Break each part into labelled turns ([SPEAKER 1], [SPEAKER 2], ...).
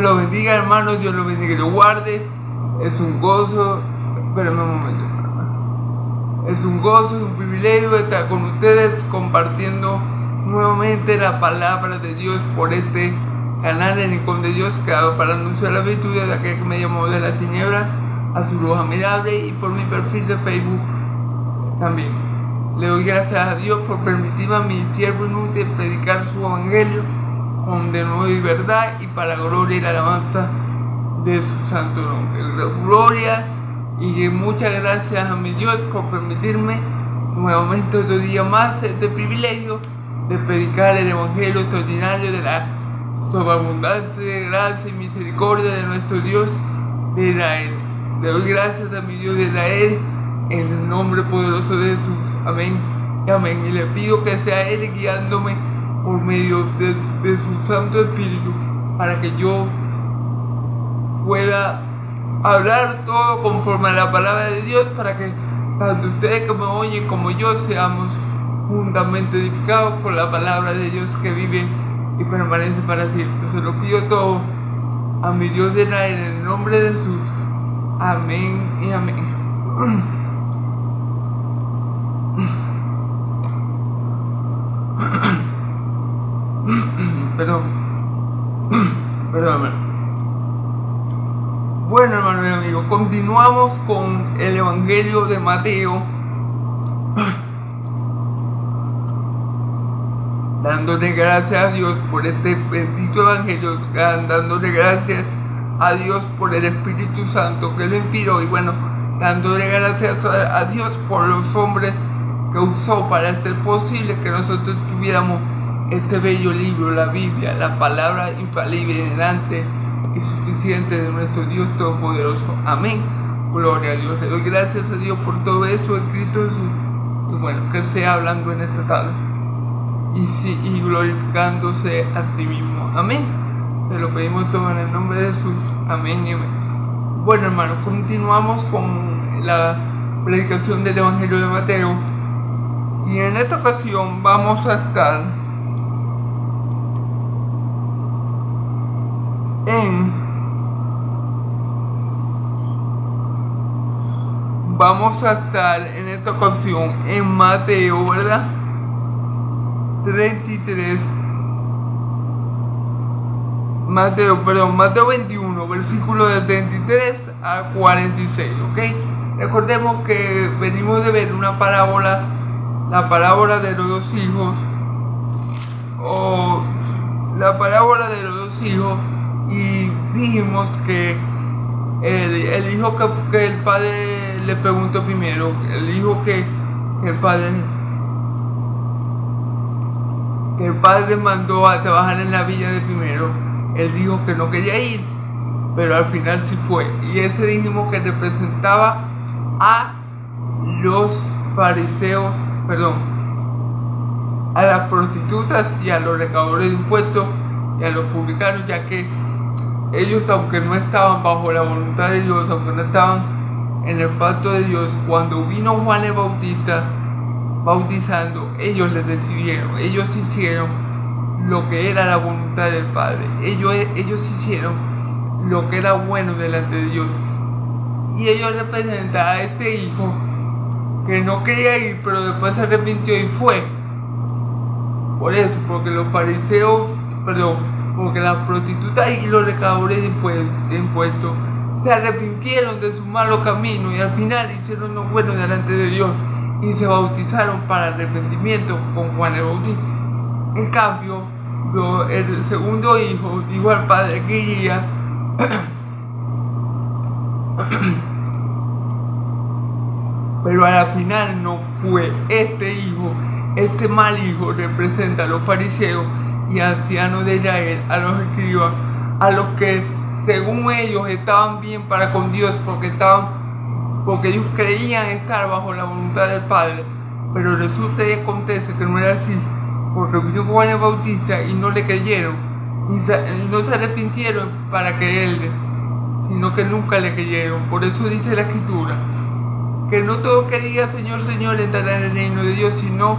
[SPEAKER 1] lo bendiga, hermanos. Dios lo bendiga y lo guarde. Es un gozo. Espérame un momento. Es un gozo, es un privilegio estar con ustedes compartiendo nuevamente la palabra de Dios por este canal en Rincón de Dios, creado para anunciar la virtud de aquel que me llamó de la tiniebla a su luz admirable, y por mi perfil de Facebook también. Le doy gracias a Dios por permitirme a mi siervo inútil predicar su evangelio con de nuevo y verdad, y para la gloria y la alabanza de su santo nombre. Gloria y muchas gracias a mi Dios por permitirme nuevamente otro día más este privilegio de predicar el evangelio extraordinario de la sobreabundante gracia y misericordia de nuestro Dios de Israel. Le doy gracias a mi Dios de Israel en el nombre poderoso de Jesús. Amén y amén. Y le pido que sea Él guiándome por medio de su Santo Espíritu, para que yo pueda hablar todo conforme a la palabra de Dios, para que tanto ustedes que me oyen como yo seamos juntamente edificados por la palabra de Dios que vive y permanece para siempre. Se lo pido todo a mi Dios de Israel en el nombre de Jesús. Amén y amén. Perdón. Bueno, hermano y amigo, continuamos con el Evangelio de Mateo, dándole gracias a Dios por este bendito Evangelio, dándole gracias a Dios por el Espíritu Santo que lo inspiró, y bueno, dándole gracias a Dios por los hombres que usó para hacer posible que nosotros tuviéramos este bello libro, la Biblia, la palabra infalible, delante y suficiente de nuestro Dios Todopoderoso. Amén. Gloria a Dios. Le doy gracias a Dios por todo eso en Cristo Jesús. Y bueno, que Él sea hablando en esta tarde y glorificándose a sí mismo. Amén. Se lo pedimos todo en el nombre de Jesús. Amén y amén. Bueno, hermanos, continuamos con la predicación del Evangelio de Mateo. Y en esta ocasión vamos a estar en esta ocasión en Mateo, ¿verdad? 33. Mateo 21, versículo del 33 al 46, ¿ok? Recordemos que venimos de ver una parábola, la parábola de los dos hijos, y dijimos que el hijo que el padre le preguntó primero, el hijo que el padre mandó a trabajar en la villa de primero, él dijo que no quería ir, pero al final sí fue, y ese dijimos que representaba a los fariseos, a las prostitutas y a los recaudadores de impuestos y a los publicanos, ya que ellos, aunque no estaban bajo la voluntad de Dios, aunque no estaban en el pacto de Dios, cuando vino Juan el Bautista bautizando, ellos le recibieron, ellos hicieron lo que era la voluntad del Padre, ellos hicieron lo que era bueno delante de Dios, y ellos representan a este hijo que no quería ir, pero después se arrepintió y fue. Por eso, porque los fariseos, porque las prostitutas y los recaudadores de impuestos se arrepintieron de su malo camino y al final hicieron lo bueno delante de Dios y se bautizaron para arrepentimiento con Juan el Bautista. En cambio, el segundo hijo dijo al padre que iría pero a la final no fue. Este mal hijo representa a los fariseos y ancianos de Israel, a los escribas, a los que según ellos estaban bien para con Dios porque ellos creían estar bajo la voluntad del Padre, pero resulta y acontece que no era así, porque vino Juan el Bautista y no le creyeron, y no se arrepintieron para creerle, sino que nunca le creyeron. Por eso dice la Escritura que no todo que diga Señor, Señor entrará en el reino de Dios, sino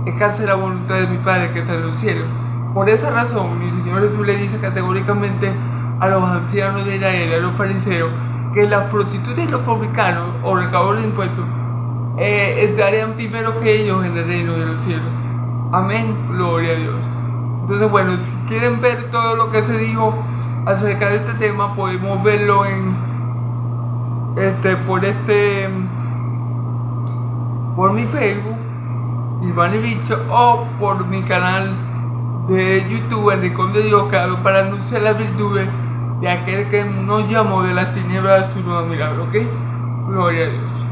[SPEAKER 1] el que hace la voluntad de mi Padre que está en los cielos. Por esa razón, mi Señor Jesús le dice categóricamente a los ancianos de Israel, a los fariseos, que las prostitutas y los publicanos o recaudadores de impuestos estarían primero que ellos en el reino de los cielos. Amén, gloria a Dios. Entonces, bueno, si quieren ver todo lo que se dijo acerca de este tema, podemos verlo por mi Facebook, Iván y Bicho, o por mi canal de YouTube, El Rincón de Dios, creado para anunciar las virtudes de aquel que nos llamó de las tinieblas a su nuevo milagro, ¿ok? Gloria a Dios.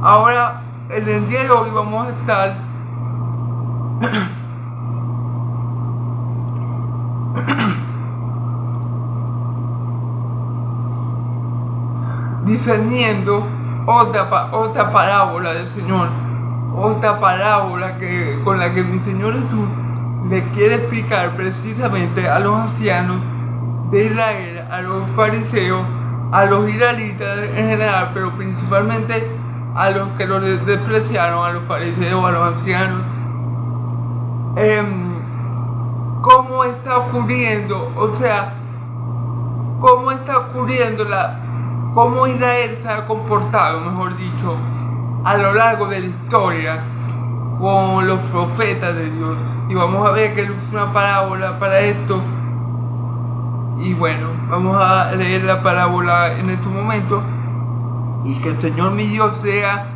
[SPEAKER 1] Ahora, en el día de hoy vamos a estar discerniendo otra parábola del Señor, otra parábola con la que mi Señor Jesús le quiere explicar precisamente a los ancianos de Israel, a los fariseos, a los israelitas en general, pero principalmente a los que los despreciaron, a los fariseos, a los ancianos. ¿Cómo está ocurriendo? O sea, ¿cómo está ocurriendo cómo Israel se ha comportado, mejor dicho, a lo largo de la historia con los profetas de Dios? Y vamos a ver que él usa una parábola para esto. Y bueno, vamos a leer la parábola en estos momentos. Y que el Señor mi Dios sea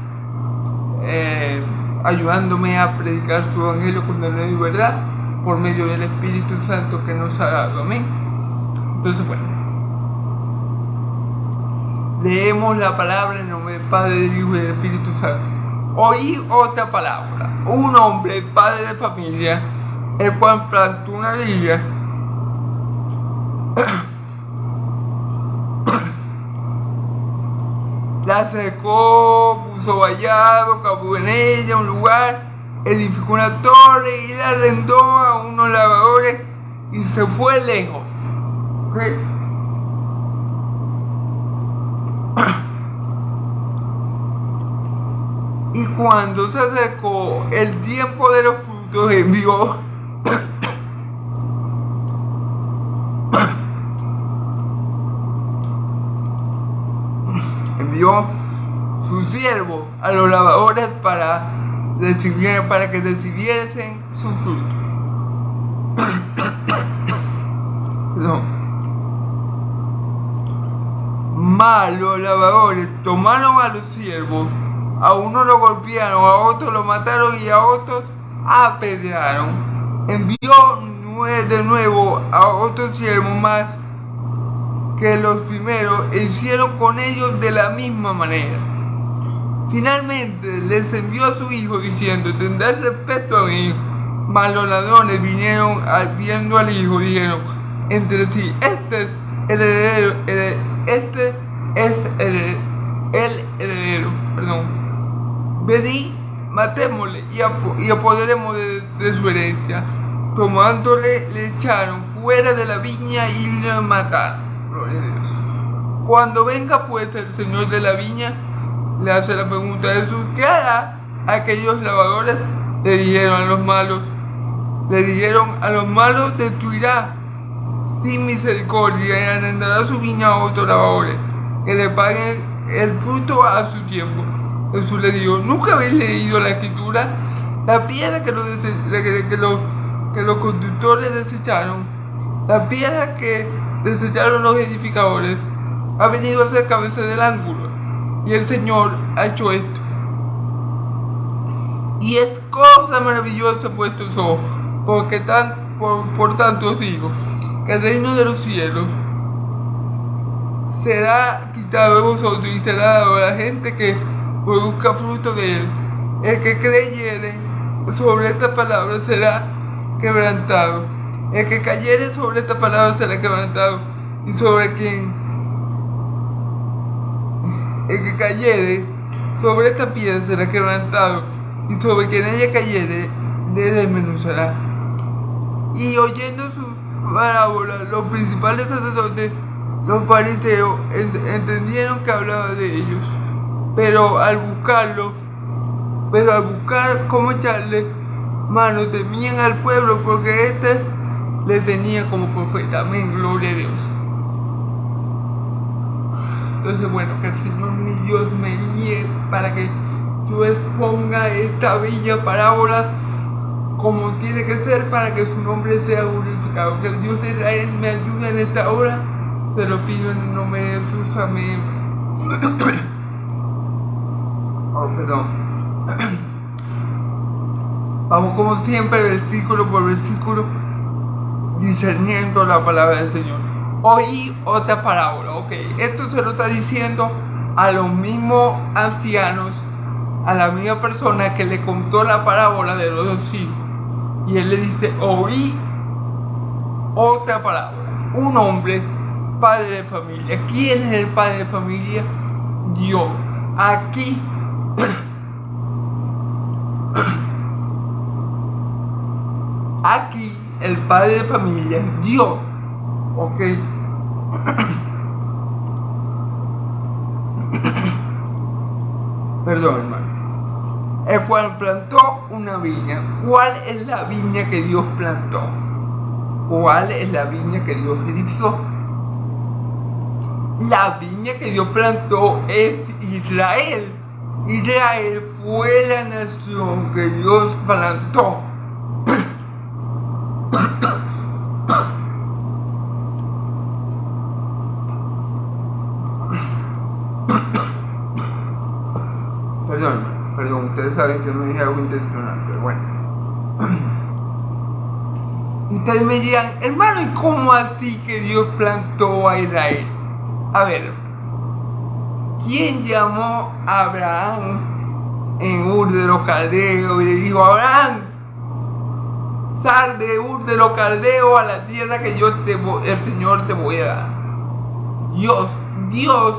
[SPEAKER 1] ayudándome a predicar su evangelio con la y verdad por medio del Espíritu Santo que nos ha dado. Amén. Entonces, bueno, leemos la palabra en nombre del Padre, del Hijo y del Espíritu Santo. Oí otra palabra. Un hombre, padre de familia, el cual plantó una viña la cercó, puso vallado, cavó en ella un lugar, edificó una torre y la arrendó a unos labradores y se fue lejos. ¿Okay? Y cuando se acercó el tiempo de los frutos, envió su siervo a los labradores para que recibiesen su fruto. Mas los labradores tomaron a los siervos, a uno lo golpearon, a otro lo mataron y a otros apedrearon. Envió de nuevo a otros siervos más que los primeros e hicieron con ellos de la misma manera. Finalmente les envió a su hijo diciendo: tendrás respeto a mi hijo. Mas los ladrones vinieron viendo al hijo y dijeron entre sí: este es el heredero. Venid, matémosle y apoderemos de su herencia. Tomándole, le echaron fuera de la viña y le mataron. Gloria a Dios. Cuando venga pues el señor de la viña, le hace la pregunta a Jesús: ¿qué hará? Aquellos labradores le dijeron a los malos, destruirá sin misericordia y arrendará su viña a otros labradores que le paguen el fruto a su tiempo. Jesús le dijo: ¿nunca habéis leído la escritura? La piedra que los constructores desecharon, la piedra que desecharon los edificadores, ha venido a ser cabeza del ángulo. Y el Señor ha hecho esto. Y es cosa maravillosa por vuestros ojos, porque por tanto os digo que el reino de los cielos será quitado de vosotros y será dado a la gente que produzca fruto de él. El que creyere sobre esta palabra será quebrantado. El que cayere sobre esta palabra será quebrantado. Y sobre el que cayere sobre esta piedra será quebrantado. Y sobre quien ella cayere le desmenuzará. Y oyendo su parábola, los principales sacerdotes, los fariseos, entendieron que hablaba de ellos. Pero al buscar cómo echarle mano, temían al pueblo, porque éste le tenía como profeta. Amén, gloria a Dios. Entonces, bueno, que el Señor mi Dios me guíe para que yo exponga esta bella parábola como tiene que ser para que su nombre sea glorificado. Que el Dios de Israel me ayude en esta hora. Se lo pido en el nombre de Jesús. Amén. Oh, perdón. Vamos como siempre, versículo por versículo, discerniendo la palabra del Señor. Oí otra parábola. Ok, esto se lo está diciendo a los mismos ancianos, a la misma persona que le contó la parábola de los 2 hijos. Y él le dice, oí otra parábola. Un hombre, padre de familia. ¿Quién es el padre de familia? Dios. Aquí el padre de familia es Dios. Ok. Perdón, hermano. El cual plantó una viña. ¿Cuál es la viña que Dios plantó? ¿Cuál es la viña que Dios edificó? La viña que Dios plantó es Israel. Israel fue la nación que Dios plantó. Perdón, ustedes saben que no dije algo intencional, pero bueno. Y ustedes me dirán, hermano, ¿y cómo así que Dios plantó a Israel? A ver, ¿quién llamó a Abraham en Ur de los Caldeos y le dijo, Abraham, sal de Ur de los Caldeos a la tierra que el Señor te voy a dar? Dios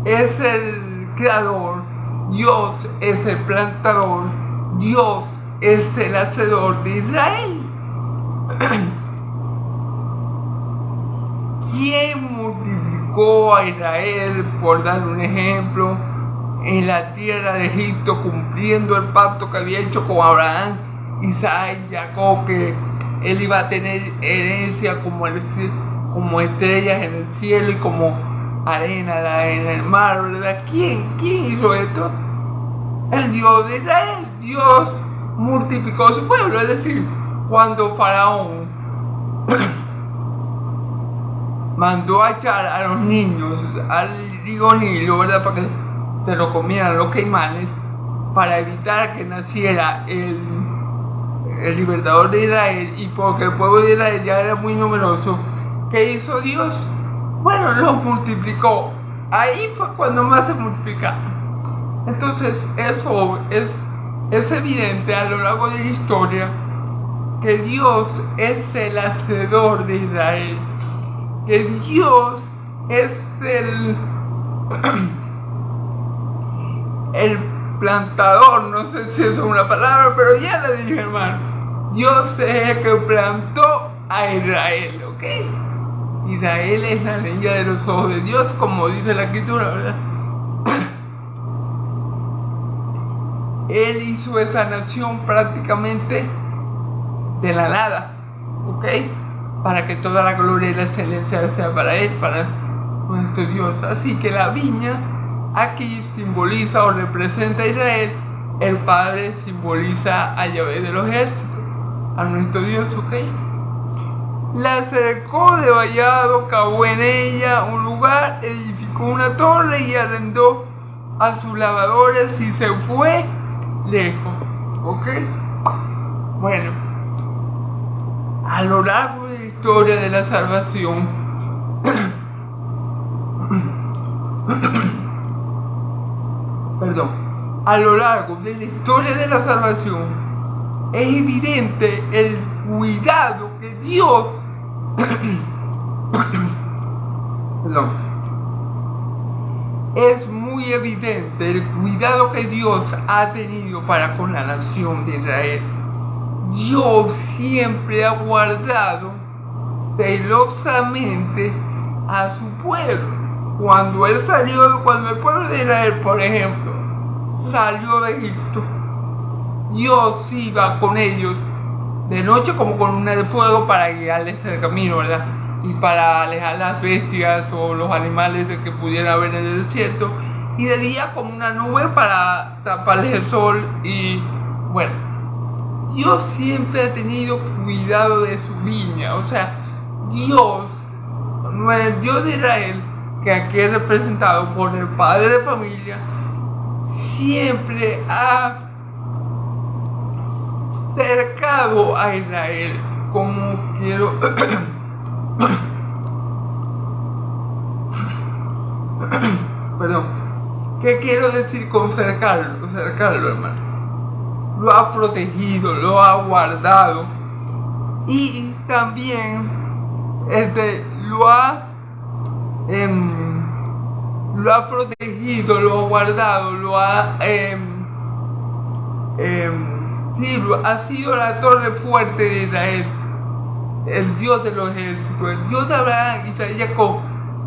[SPEAKER 1] es el creador. Dios es el plantador, Dios es el hacedor de Israel. ¿Quién multiplicó a Israel, por dar un ejemplo, en la tierra de Egipto, cumpliendo el pacto que había hecho con Abraham, Isaac y Jacob, que él iba a tener herencia como estrellas en el cielo y como arena en el mar, ¿verdad? ¿Quién hizo esto? El Dios de Israel. Dios multiplicó su pueblo, es decir, cuando Faraón mandó a echar a los niños al río Nilo, ¿verdad? Para que se lo comieran los caimanes, para evitar que naciera el libertador de Israel, y porque el pueblo de Israel ya era muy numeroso, ¿qué hizo Dios? Bueno, los multiplicó. Ahí fue cuando más se multiplicaron. Entonces, eso es evidente a lo largo de la historia que Dios es el hacedor de Israel, que Dios es el plantador, no sé si eso es una palabra, pero ya la dije, hermano. Dios es el que plantó a Israel, ¿ok? Israel es la niña de los ojos de Dios, como dice la escritura, ¿verdad? Él hizo esa nación prácticamente de la nada, ¿ok? Para que toda la gloria y la excelencia sea para Él, para nuestro Dios. Así que la viña aquí simboliza o representa a Israel, el Padre simboliza a Yahvé de los ejércitos, a nuestro Dios, ¿ok? La cercó de vallado, cavó en ella un lugar, edificó una torre y arrendó a sus labradores y se fue lejos, ¿ok? Bueno, a lo largo de la historia de la salvación, a lo largo de la historia de la salvación, es evidente el cuidado que Dios es muy evidente el cuidado que Dios ha tenido para con la nación de Israel. Dios siempre ha guardado celosamente a su pueblo. Cuando el pueblo de Israel, por ejemplo, salió de Egipto, Dios iba con ellos de noche como con una de fuego para guiarles el camino, ¿verdad? y para alejar las bestias o los animales de que pudieran haber en el desierto, y de día como una nube para taparles el sol. Y bueno, Dios siempre ha tenido cuidado de su viña. O sea, Dios, no es el Dios de Israel, que aquí es representado por el padre de familia, siempre ha cercado a Israel. Como quiero perdón, ¿qué quiero decir con cercarlo? Cercarlo, hermano. Lo ha protegido, lo ha guardado, y también lo ha protegido, lo ha guardado, ha sido la torre fuerte de Israel, el Dios de los ejércitos, el Dios de Abraham, Isaac y Jacob.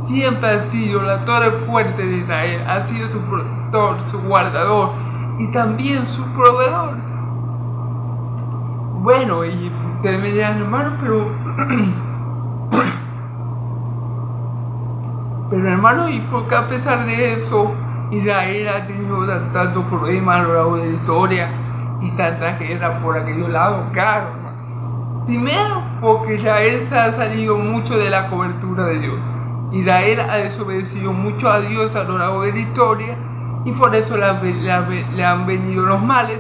[SPEAKER 1] Siempre ha sido la torre fuerte de Israel, ha sido su protector, su guardador y también su proveedor. Bueno, y ustedes me dirán, hermano, pero hermano, ¿y por qué a pesar de eso Israel ha tenido tantos problemas a lo largo de la historia y tantas guerras por aquellos lados? Claro, hermano. Primero, porque Israel se ha salido mucho de la cobertura de Dios. Israel ha desobedecido mucho a Dios a lo largo de la historia, y por eso le han venido los males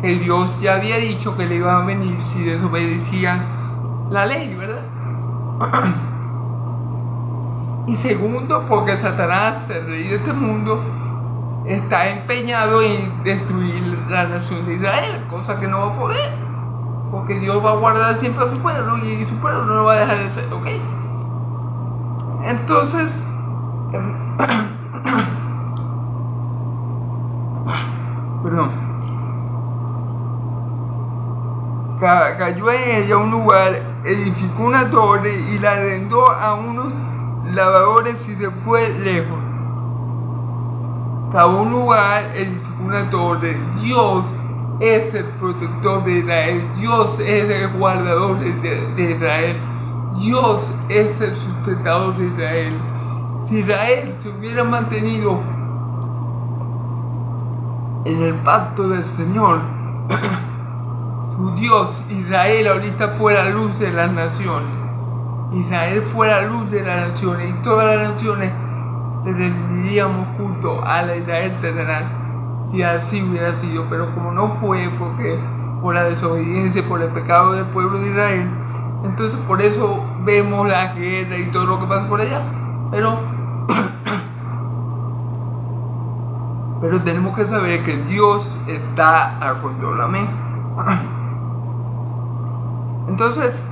[SPEAKER 1] que Dios ya había dicho que le iban a venir si desobedecían la ley, ¿verdad? Y segundo, porque Satanás, el rey de este mundo, está empeñado en destruir la nación de Israel, cosa que no va a poder, porque Dios va a guardar siempre a su pueblo y su pueblo no lo va a dejar de ser, ¿ok? Entonces, perdón, cayó en ella un lugar, edificó una torre y la arrendó a unos labradores y se fue lejos. Cavó un lugar, edificó una torre. Dios es el protector de Israel, Dios es el guardador de Israel, Dios es el sustentador de Israel. Si Israel se hubiera mantenido en el pacto del Señor, su Dios, Israel ahorita fuera la luz de las naciones. Israel fuera la luz de las naciones, y todas las naciones le rendiríamos culto a la Israel terrenal, si así hubiera sido. Pero como no fue, porque por la desobediencia, por el pecado del pueblo de Israel, entonces por eso vemos la guerra y todo lo que pasa por allá. Pero tenemos que saber que Dios está a control, amén. Entonces,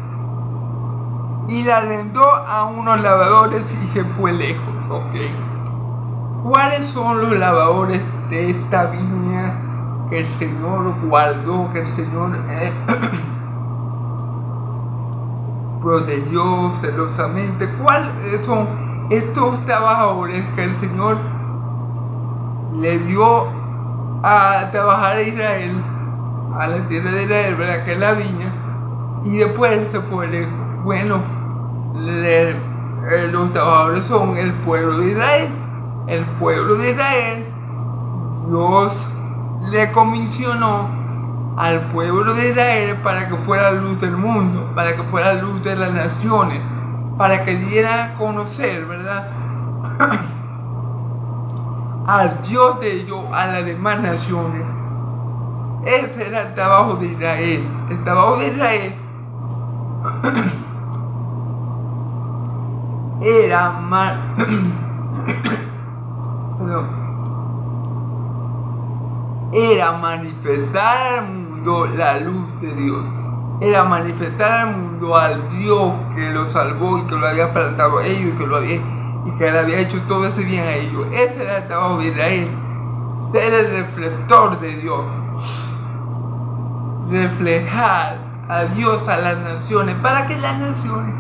[SPEAKER 1] y la arrendó a unos labradores y se fue lejos, ok. ¿Cuáles son los labradores de esta viña que el Señor guardó, que el Señor protegió celosamente? ¿Cuáles son estos trabajadores que el Señor le dio a trabajar a Israel, a la tierra de Israel, ¿verdad? Que es la viña, y después se fue lejos? Bueno, los trabajadores son el pueblo de Israel. El pueblo de Israel, Dios le comisionó al pueblo de Israel para que fuera la luz del mundo, para que fuera la luz de las naciones, para que diera a conocer, ¿verdad?, al Dios de ellos a las demás naciones. Ese era el trabajo de Israel. El trabajo de Israel era manifestar al mundo la luz de Dios. Era manifestar al mundo al Dios que lo salvó y que lo había plantado a ellos y que le había hecho todo ese bien a ellos. Ese era el trabajo de Israel, ser el reflector de Dios, reflejar a Dios a las naciones, para que las naciones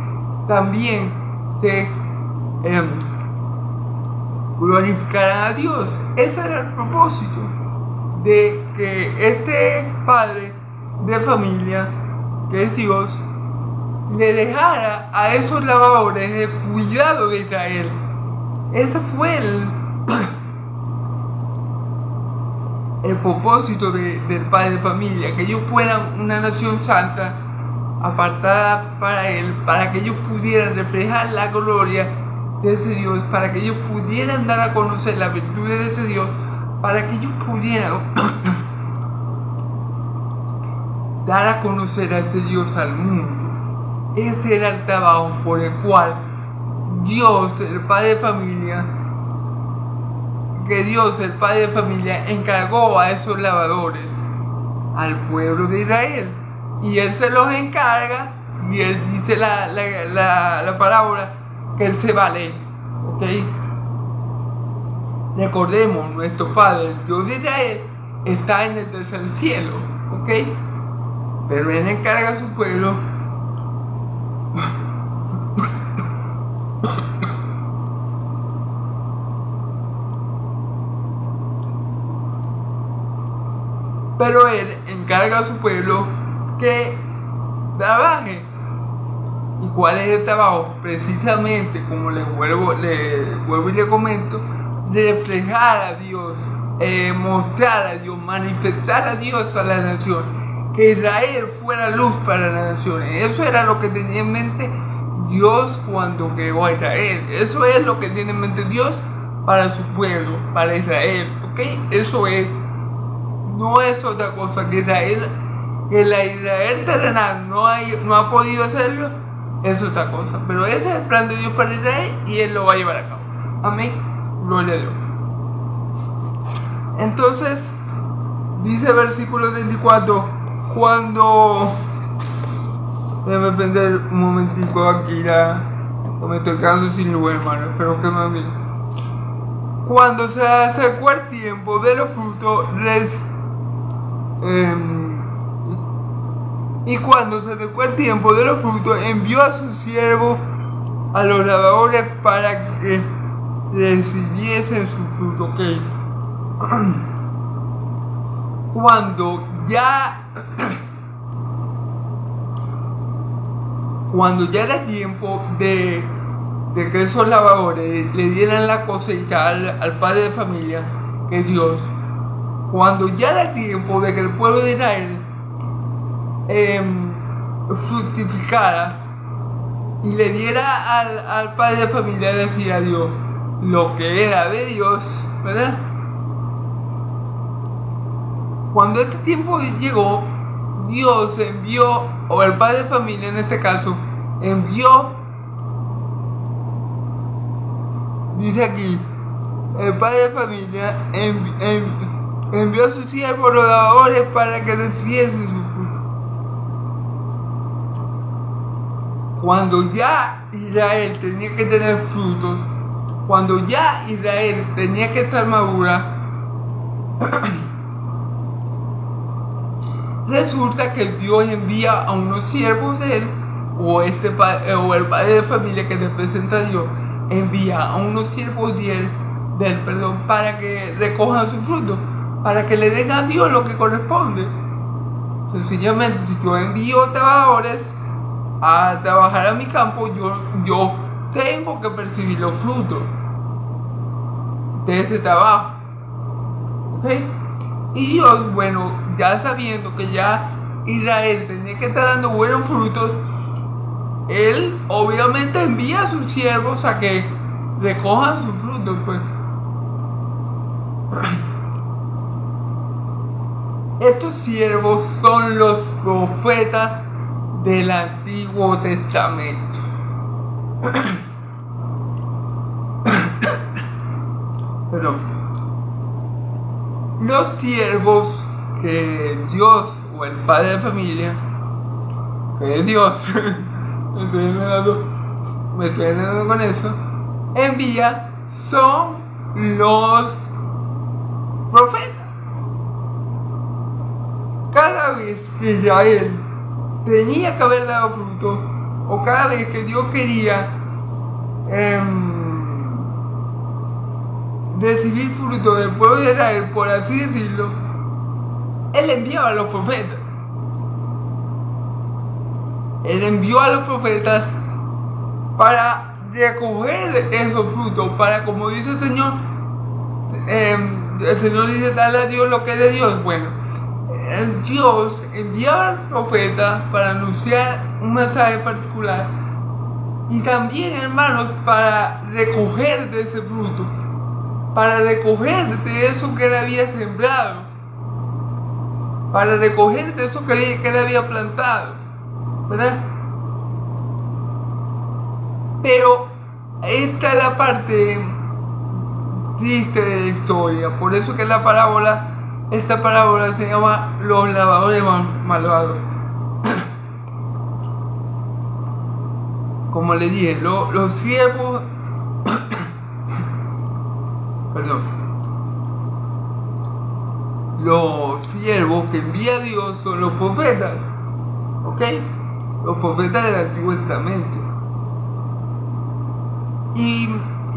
[SPEAKER 1] también se glorificaran a Dios. Ese era el propósito de que este padre de familia, que es Dios, le dejara a esos labradores el cuidado de Israel. Ese fue el propósito del padre de familia, que ellos fueran una nación santa, apartada para él, para que ellos pudieran reflejar la gloria de ese Dios, para que ellos pudieran dar a conocer las virtudes de ese Dios, para que ellos pudieran dar a conocer a ese Dios al mundo. Ese era el trabajo por el cual Dios, el padre de familia, encargó a esos labradores, al pueblo de Israel. Y él se los encarga, y él dice la parábola que él se vale, ¿ok? Recordemos, nuestro Padre, el Dios de Israel, está en el tercer cielo, ¿ok? Pero él encarga a su pueblo que trabaje. ¿Y cuál es el trabajo? Precisamente, como le vuelvo y le comento, reflejar a Dios, mostrar a Dios, manifestar a Dios a la nación, que Israel fuera luz para las naciones. Eso era lo que tenía en mente Dios cuando creó a Israel. Eso es lo que tiene en mente Dios para su pueblo, para Israel, ¿ok? Eso es. No es otra cosa que la Israel terrenal no ha podido hacerlo, es otra cosa. Pero ese es el plan de Dios para Israel y él lo va a llevar a cabo. Amén. Gloria a Dios. Entonces, dice versículo 24, cuando... Déjame prender un momentico aquí me estoy quedando sin luz, hermano. Espero que me miren. Cuando se acercó el tiempo de los frutos, y cuando se acercó el tiempo de los frutos, envió a sus siervos a los labradores para que recibiesen su fruto. Okay. Cuando ya era tiempo de que esos labradores le dieran la cosecha al padre de familia, que es Dios, cuando ya era tiempo de que el pueblo de Israel fructificara y le diera al padre de familia, decir a Dios lo que era de Dios, ¿verdad? Cuando este tiempo llegó, Dios envió, o el padre de familia en este caso, dice aquí, el padre de familia envió a sus siervos los labradores para que recibiesen su fruto. Cuando ya Israel tenía que tener frutos, cuando ya Israel tenía que estar madura, resulta que Dios envía a unos siervos de él, o el padre de familia que representa a Dios, envía a unos siervos de él, para que recojan su fruto, para que le den a Dios lo que corresponde. Sencillamente, si yo envío trabajadores a trabajar a mi campo, yo tengo que percibir los frutos de ese trabajo, ¿ok? Y Dios, bueno, ya sabiendo que ya Israel tenía que estar dando buenos frutos, él obviamente envía a sus siervos a que recojan sus frutos, pues. Estos siervos son los profetas del Antiguo Testamento. Perdón. Los siervos que Dios, o el padre de familia, que es Dios, me estoy enredando con eso, envía, son los profetas. Cada vez que Israel tenía que haber dado fruto, o cada vez que Dios quería recibir fruto del pueblo de Israel, por así decirlo, él enviaba a los profetas. Él envió a los profetas para recoger esos frutos, para, como dice el Señor dice, darle a Dios lo que es de Dios. Bueno, Dios enviaba al profeta para anunciar un mensaje particular y también, hermanos, para recoger de ese fruto, para recoger de eso que él había sembrado, para recoger de eso que él había plantado, ¿verdad? Pero esta es la parte triste de la historia. Por eso que esta parábola se llama los labradores malvados. Como le dije, los siervos perdón, los siervos que envía Dios son los profetas, ¿ok? Los profetas del Antiguo Testamento.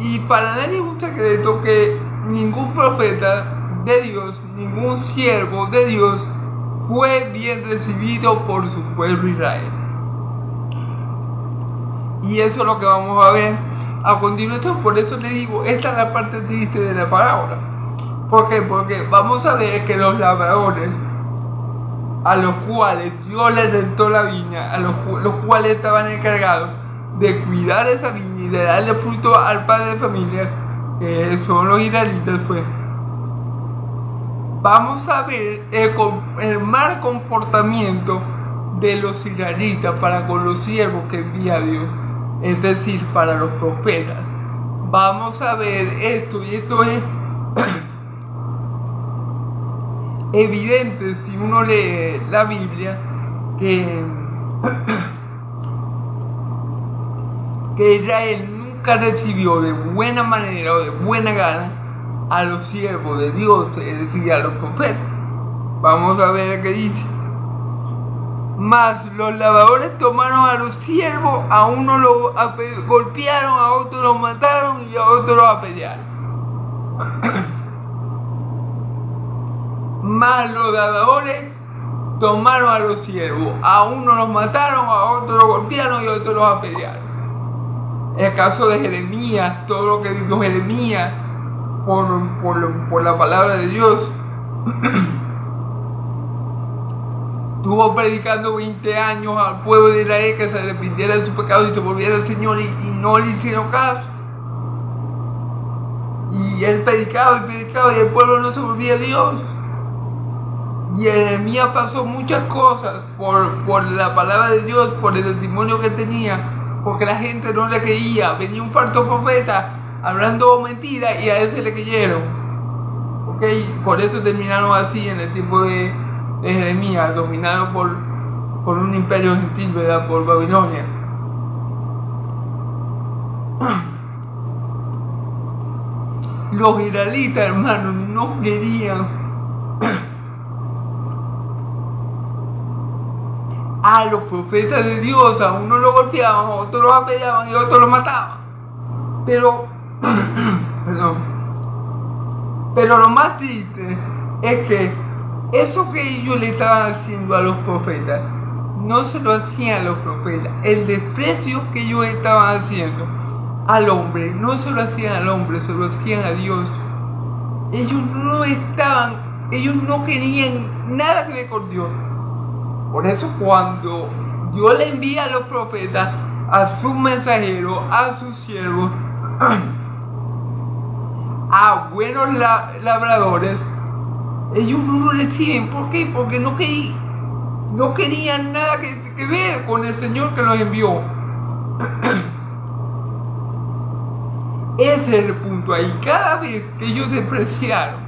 [SPEAKER 1] Y para nadie es un secreto que ningún profeta de Dios, ningún siervo de Dios fue bien recibido por su pueblo Israel. Y eso es lo que vamos a ver a continuación. Por eso le digo, esta es la parte triste de la parábola. ¿Por qué? Porque vamos a ver que los labradores, a los cuales Dios les rentó la viña, a los cuales estaban encargados de cuidar esa viña y de darle fruto al padre de familia, que son los israelitas, pues vamos a ver el mal comportamiento de los israelitas para con los siervos que envía Dios, es decir, para los profetas. Vamos a ver esto, y esto es evidente si uno lee la Biblia, que Israel nunca recibió de buena manera o de buena gana a los siervos de Dios, es decir, a los profetas. Vamos a ver qué dice. Mas los labradores tomaron a los siervos, a uno lo golpearon, a otro lo mataron y a otro lo apedrearon. Mas los labradores tomaron a los siervos, a uno los mataron, a otro lo golpearon y a otro los apedrearon. En el caso de Jeremías, todo lo que vivió Jeremías por la palabra de Dios, estuvo predicando 20 años al pueblo de Israel que se arrepintiera de sus pecados y se volviera al Señor, y no le hicieron caso. Y él predicaba y el pueblo no se volvía a Dios. Y Jeremías pasó muchas cosas por la palabra de Dios, por el testimonio que tenía, porque la gente no le creía. Venía un falso profeta hablando mentiras y a él se le creyeron. ¿Ok? Por eso terminaron así en el tiempo de Jeremías, dominado por un imperio gentil, ¿verdad? Por Babilonia. Los israelitas, hermanos, no querían a los profetas de Dios. A uno lo golpeaban, a otro lo apedreaban y a otro lo mataban. Pero pero lo más triste es que eso que ellos le estaban haciendo a los profetas, no se lo hacían a los profetas. El desprecio que ellos estaban haciendo al hombre, no se lo hacían al hombre, se lo hacían a Dios. Ellos no querían nada que ver con Dios. Por eso cuando Dios le envía a los profetas, a sus mensajeros, a sus siervos, a buenos labradores, ellos no lo reciben. ¿Por qué? Porque no querían nada que ver con el Señor que los envió. Ese es el punto ahí. Cada vez que ellos despreciaron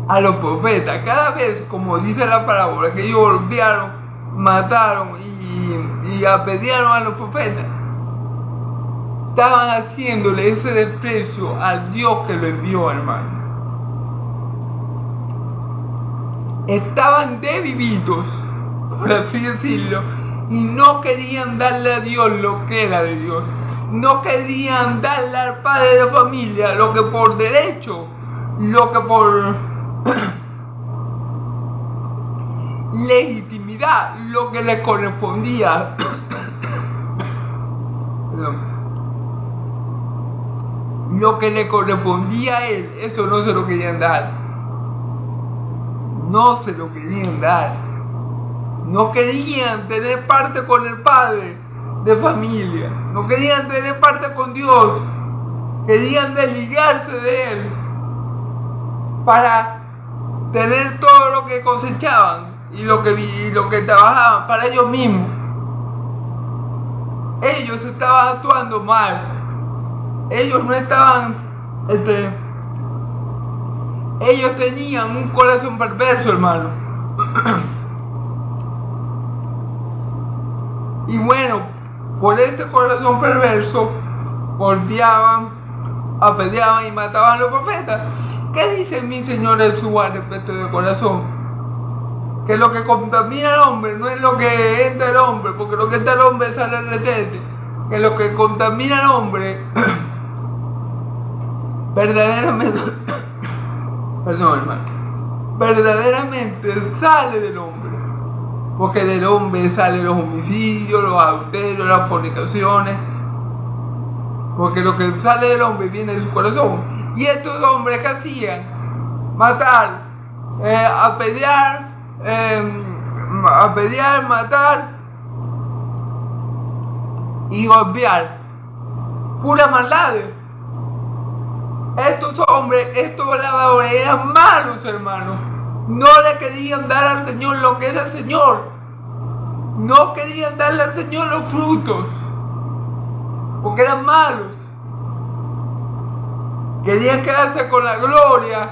[SPEAKER 1] a los profetas, cada vez, como dice la parábola, que ellos golpearon, mataron y apedrearon a los profetas, estaban haciéndole ese desprecio al Dios que lo envió, hermano. Estaban debilitos, por así decirlo, y no querían darle a Dios lo que era de Dios. No querían darle al padre de familia lo que por derecho, lo que legitimidad, lo que le correspondía. Lo que le correspondía a él, eso no se lo querían dar. No se lo querían dar. No querían tener parte con el padre de familia. No querían tener parte con Dios. Querían desligarse de él para tener todo lo que cosechaban y lo que trabajaban para ellos mismos. Ellos estaban actuando mal. Ellos no estaban, ellos tenían un corazón perverso, hermano. Y bueno, por este corazón perverso, golpeaban, apedreaban y mataban a los profetas. ¿Qué dice mi Señor Jesús al respecto del corazón? Que lo que contamina al hombre no es lo que entra al hombre, porque lo que entra al hombre sale al retete. Que lo que contamina al hombre verdaderamente, perdón hermano, verdaderamente sale del hombre, porque del hombre salen los homicidios, los adulterios, las fornicaciones, porque lo que sale del hombre viene de su corazón. Y estos hombres que hacían, matar, apedrear, matar y golpear, pura maldad. Estos hombres, estos labradores eran malos, hermanos. No le querían dar al Señor lo que es del Señor. No querían darle al Señor los frutos, porque eran malos. Querían quedarse con la gloria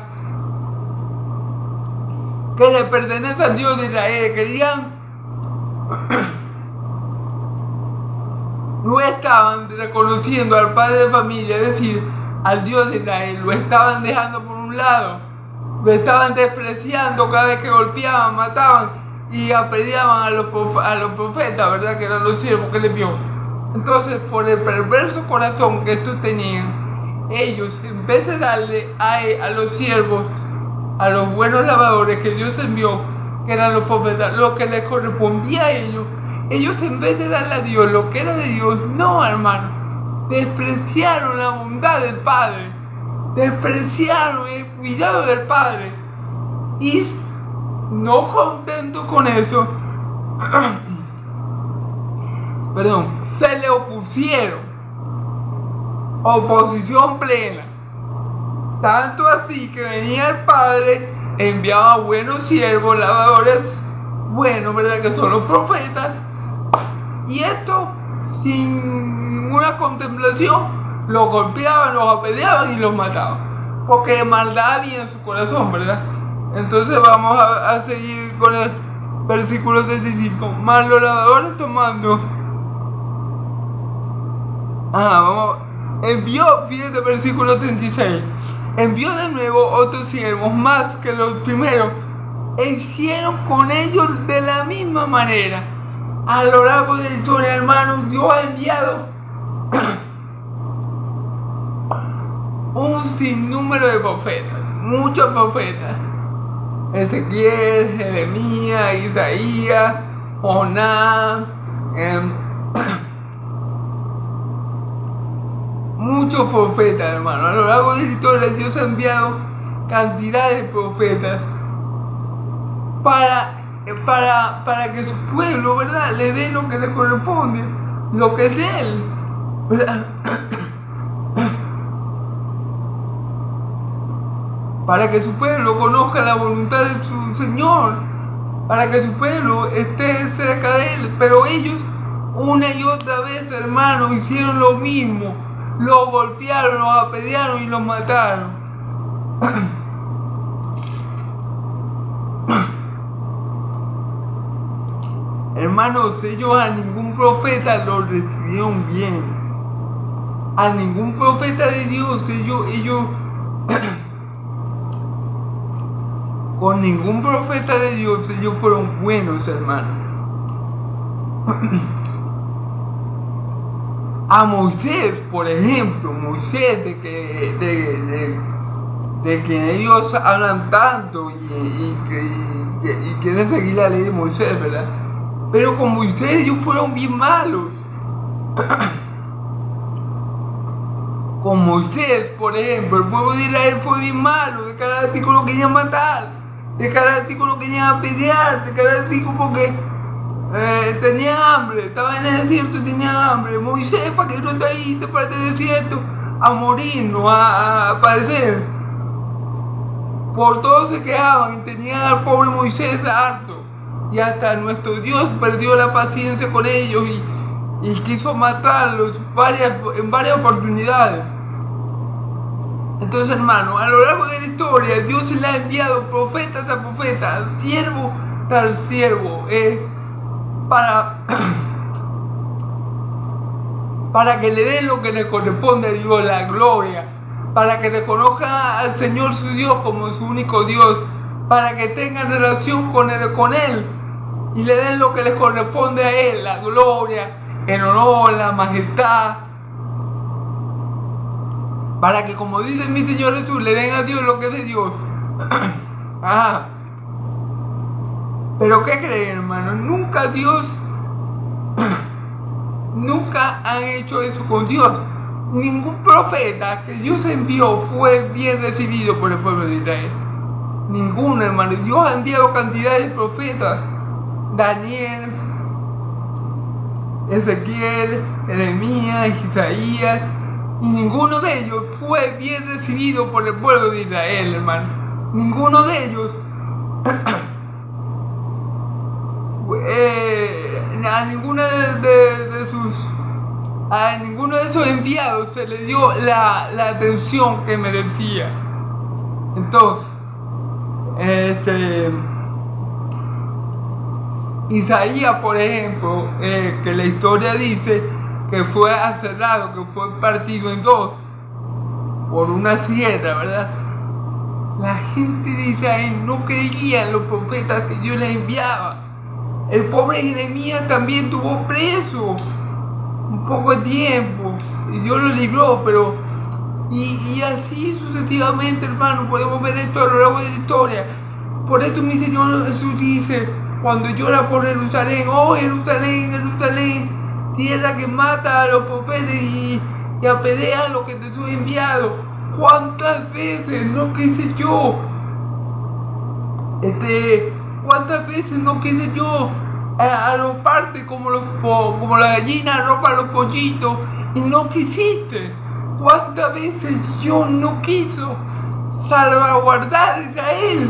[SPEAKER 1] que le pertenece al Dios de Israel. No estaban reconociendo al padre de familia, es decir, al Dios de Israel. Lo estaban dejando por un lado, lo estaban despreciando cada vez que golpeaban, mataban y apedreaban a los profetas, ¿verdad? Que eran los siervos que les vio. Entonces, por el perverso corazón que estos tenían, ellos, en vez de darle a los siervos, a los buenos labradores que Dios envió, que eran los profetas, lo que les correspondía a ellos, en vez de darle a Dios lo que era de Dios, no, hermano, despreciaron la bondad del Padre, despreciaron el cuidado del Padre, y no contentos con eso, se le opusieron. Oposición plena. Tanto así que venía el Padre, enviaba buenos siervos, labradores buenos, ¿verdad? Que son los profetas. Y esto, sin ninguna contemplación, los golpeaban, los apedreaban y los mataban. Porque maldad había en su corazón, ¿verdad? Entonces vamos a seguir con el versículo 35. Más los labradores tomando. Envió, fíjate, versículo 36. Envió de nuevo otros siervos más que los primeros, e hicieron con ellos de la misma manera. A lo largo de la historia, hermanos, Dios ha enviado un sinnúmero de profetas, muchos profetas. Ezequiel, Jeremías, Isaías, Jonás, muchos profetas, hermano. A lo largo de la historia, Dios ha enviado cantidad de profetas para que su pueblo, ¿verdad?, le dé lo que le corresponde, lo que es de él, ¿verdad? Para que su pueblo conozca la voluntad de su Señor, para que su pueblo esté cerca de él. Pero ellos, una y otra vez, hermano, hicieron lo mismo. Los golpearon, los apedrearon y los mataron. Hermanos, ellos a ningún profeta lo recibieron bien. A ningún profeta de Dios, ellos con ningún profeta de Dios ellos fueron buenos, hermanos. A Moisés, por ejemplo, Moisés, de que ellos hablan tanto y y quieren seguir la ley de Moisés, ¿verdad? Pero con Moisés ellos fueron bien malos. Con Moisés, por ejemplo, el pueblo de Israel fue bien malo, de carácter lo querían matar, de carácter lo querían apedrear, de carácter porque tenían hambre, estaban en el desierto y tenían hambre. Moisés, ¿para qué no está ahí para el desierto? A morir, no a padecer. Por todo se quejaban y tenían al pobre Moisés harto. Y hasta nuestro Dios perdió la paciencia con ellos y quiso matarlos en varias oportunidades. Entonces, hermano, a lo largo de la historia, Dios le ha enviado profeta tras profeta, siervo tras siervo, para que le den lo que le corresponde a Dios, la gloria, para que reconozcan al Señor su Dios como su único Dios, para que tengan relación con Él y le den lo que les corresponde a Él, la gloria, el honor, la majestad, para que, como dice mi Señor Jesús, le den a Dios lo que es de Dios. Ah. Pero ¿qué creen, hermano? Nunca han hecho eso con Dios. Ningún profeta que Dios envió fue bien recibido por el pueblo de Israel. Ninguno, hermano. Dios ha enviado cantidades de profetas. Daniel, Ezequiel, Jeremías, Isaías. Y ninguno de ellos fue bien recibido por el pueblo de Israel, hermano. Ninguno de ellos a ninguno de esos enviados se le dio la atención que merecía. Entonces, Isaías, por ejemplo, que la historia dice que fue aserrado, que fue partido en dos por una sierra, ¿verdad? La gente de Israel no creía en los profetas que Dios les enviaba. El pobre Jeremías también tuvo preso un poco de tiempo y Dios lo libró, pero y así sucesivamente, hermano, podemos ver esto a lo largo de la historia. Por eso mi Señor Jesús dice, cuando llora por Jerusalén, oh Jerusalén, Jerusalén, tierra que mata a los profetas y apedrea a los que te soy enviado. ¿Cuántas veces no quise yo? ¿Cuántas veces no quise yo arroparte como la gallina arropa a los pollitos y no quisiste? ¿Cuántas veces yo no quiso salvaguardar a Israel?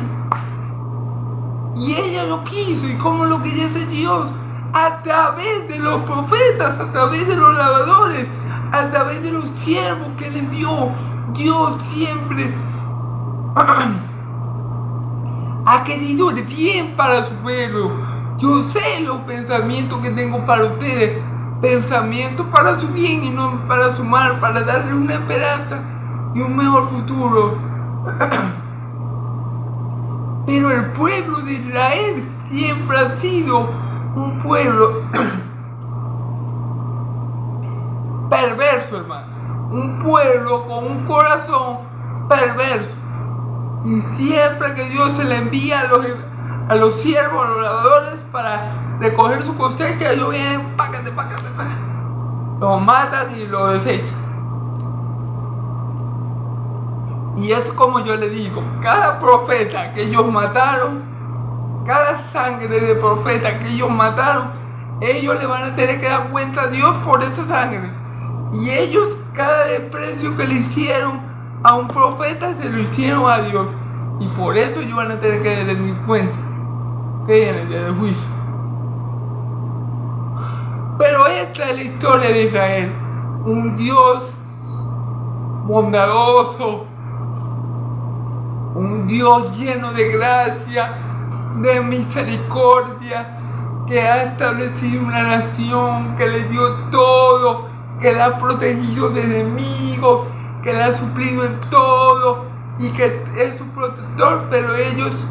[SPEAKER 1] Y ella lo quiso. ¿Y cómo lo quería hacer Dios? A través de los profetas, a través de los lavadores, a través de los siervos que Él envió. Dios siempre ha querido el bien para su pueblo. Yo sé los pensamientos que tengo para ustedes, pensamientos para su bien y no para su mal, para darle una esperanza y un mejor futuro. Pero el pueblo de Israel siempre ha sido un pueblo perverso, hermano. Un pueblo con un corazón perverso. Y siempre que Dios se le envía a los siervos, a los lavadores para recoger su cosecha, ellos vienen, págate. Los matan y los desechan. Y es como yo le digo, cada profeta que ellos mataron, cada sangre de profeta que ellos mataron, ellos le van a tener que dar cuenta a Dios por esa sangre. Y ellos, cada desprecio que le hicieron a un profeta, se lo hicieron a Dios. Y por eso ellos van a tener que rendir cuenta que en el día del juicio. Pero esta es la historia de Israel. Un Dios bondadoso, un Dios lleno de gracia, de misericordia, que ha establecido una nación, que le dio todo, que la ha protegido de enemigos, que la ha suplido en todo y que es su protector, pero ellos,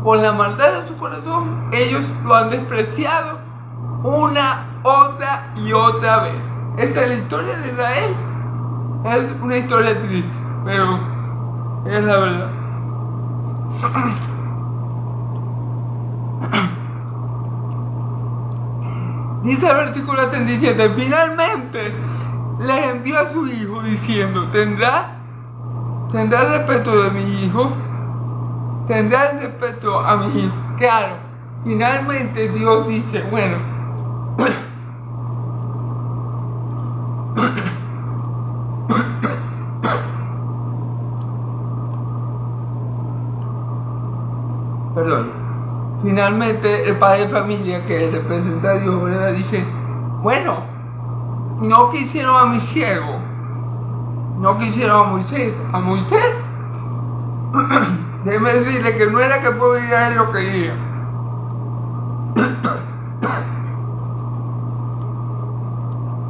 [SPEAKER 1] por la maldad de su corazón, ellos lo han despreciado una, otra y otra vez. Esta es la historia de Israel. Es una historia triste, pero es la verdad. Dice el versículo 37, finalmente les envió a su hijo diciendo, ¿tendrá respeto de mi hijo? ¿Tendrá el respeto a mi hijo? Claro, finalmente Dios dice, bueno, perdón, finalmente el padre de familia que representa a Dios, ¿verdad? Dice, bueno, no quisieron a mi siervo, no quisieron a Moisés, déjeme decirle que no era que el pueblo de Israel lo quería.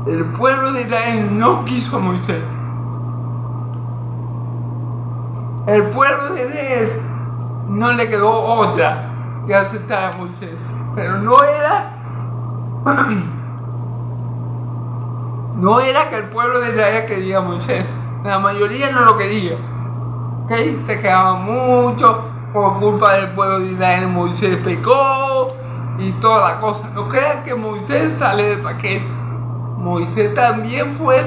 [SPEAKER 1] El pueblo de Israel no quiso a Moisés. El pueblo de Israel no le quedó otra que aceptar a Moisés. Pero no era que el pueblo de Israel quería a Moisés. La mayoría no lo quería. ¿Okay? Se quedaban mucho por culpa del pueblo de Israel. Moisés pecó y toda la cosa. No crean que Moisés sale del paquete. Moisés también fue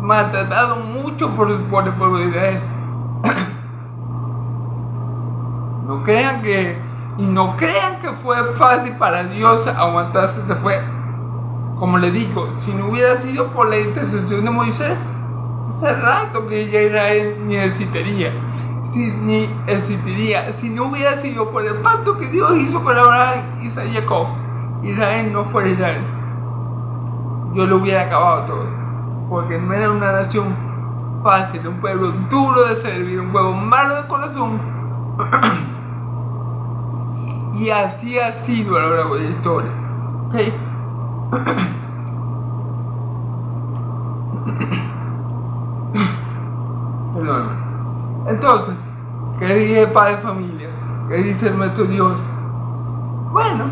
[SPEAKER 1] maltratado mucho por el pueblo de Israel. No crean que fue fácil para Dios aguantarse ese pueblo. Como le digo, si no hubiera sido por la intercesión de Moisés, hace rato que ya Israel ni existiría. Si no hubiera sido por el pacto que Dios hizo con Abraham, Isaac y Jacob, Israel no fuera Israel. Yo lo hubiera acabado todo. Porque no era una nación fácil, un pueblo duro de servir, un pueblo malo de corazón. Y así ha sido a lo largo de la historia. ¿Ok? Perdón. Entonces, ¿qué dice el padre de familia? ¿Qué dice el nuestro Dios? Bueno,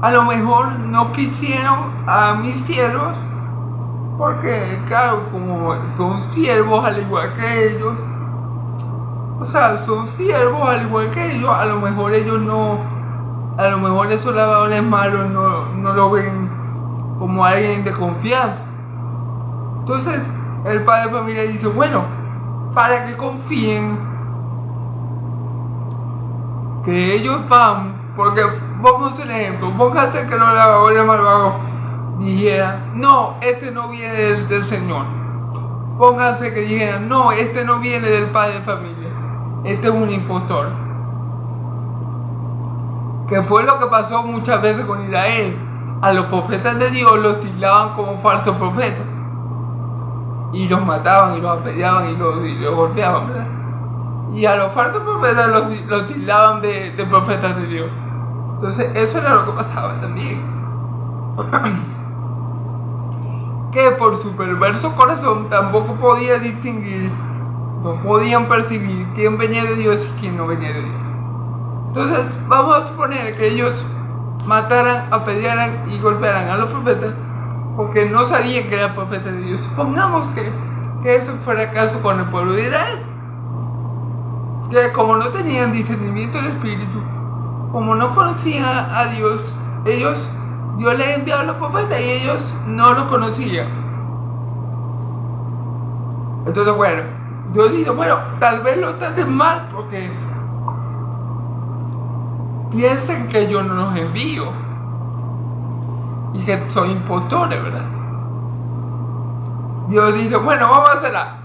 [SPEAKER 1] a lo mejor no quisieron a mis siervos, porque claro, como son siervos al igual que ellos, o sea, son siervos al igual que ellos, a lo mejor ellos no, a lo mejor esos lavadores malos no lo ven como alguien de confianza. Entonces, el padre de familia dice, bueno, para que confíen que ellos van, porque pongamos el ejemplo, póngase que los lavadores malvados dijeran, no, este no viene del Señor. Póngase que dijeran, no, este no viene del padre de familia, este es un impostor. Que fue lo que pasó muchas veces con Israel. A los profetas de Dios los tildaban como falsos profetas. Y los mataban y los apedreaban y los golpeaban, ¿verdad? Y a los falsos profetas los tildaban de profetas de Dios. Entonces eso era lo que pasaba también. Que por su perverso corazón tampoco podía distinguir, no podían percibir quién venía de Dios y quién no venía de Dios. Entonces vamos a suponer que ellos mataran, apedrearan y golpearan a los profetas porque no sabían que eran profetas de Dios. Supongamos que eso fuera el caso con el pueblo de Israel, que como no tenían discernimiento del espíritu, como no conocían a Dios, Dios les enviaba a los profetas y ellos no los conocían. Entonces bueno, Dios dice, bueno, tal vez lo traten mal porque piensen que yo no los envío y que soy impostores, ¿verdad? Dios dice, bueno, vamos a hacerla.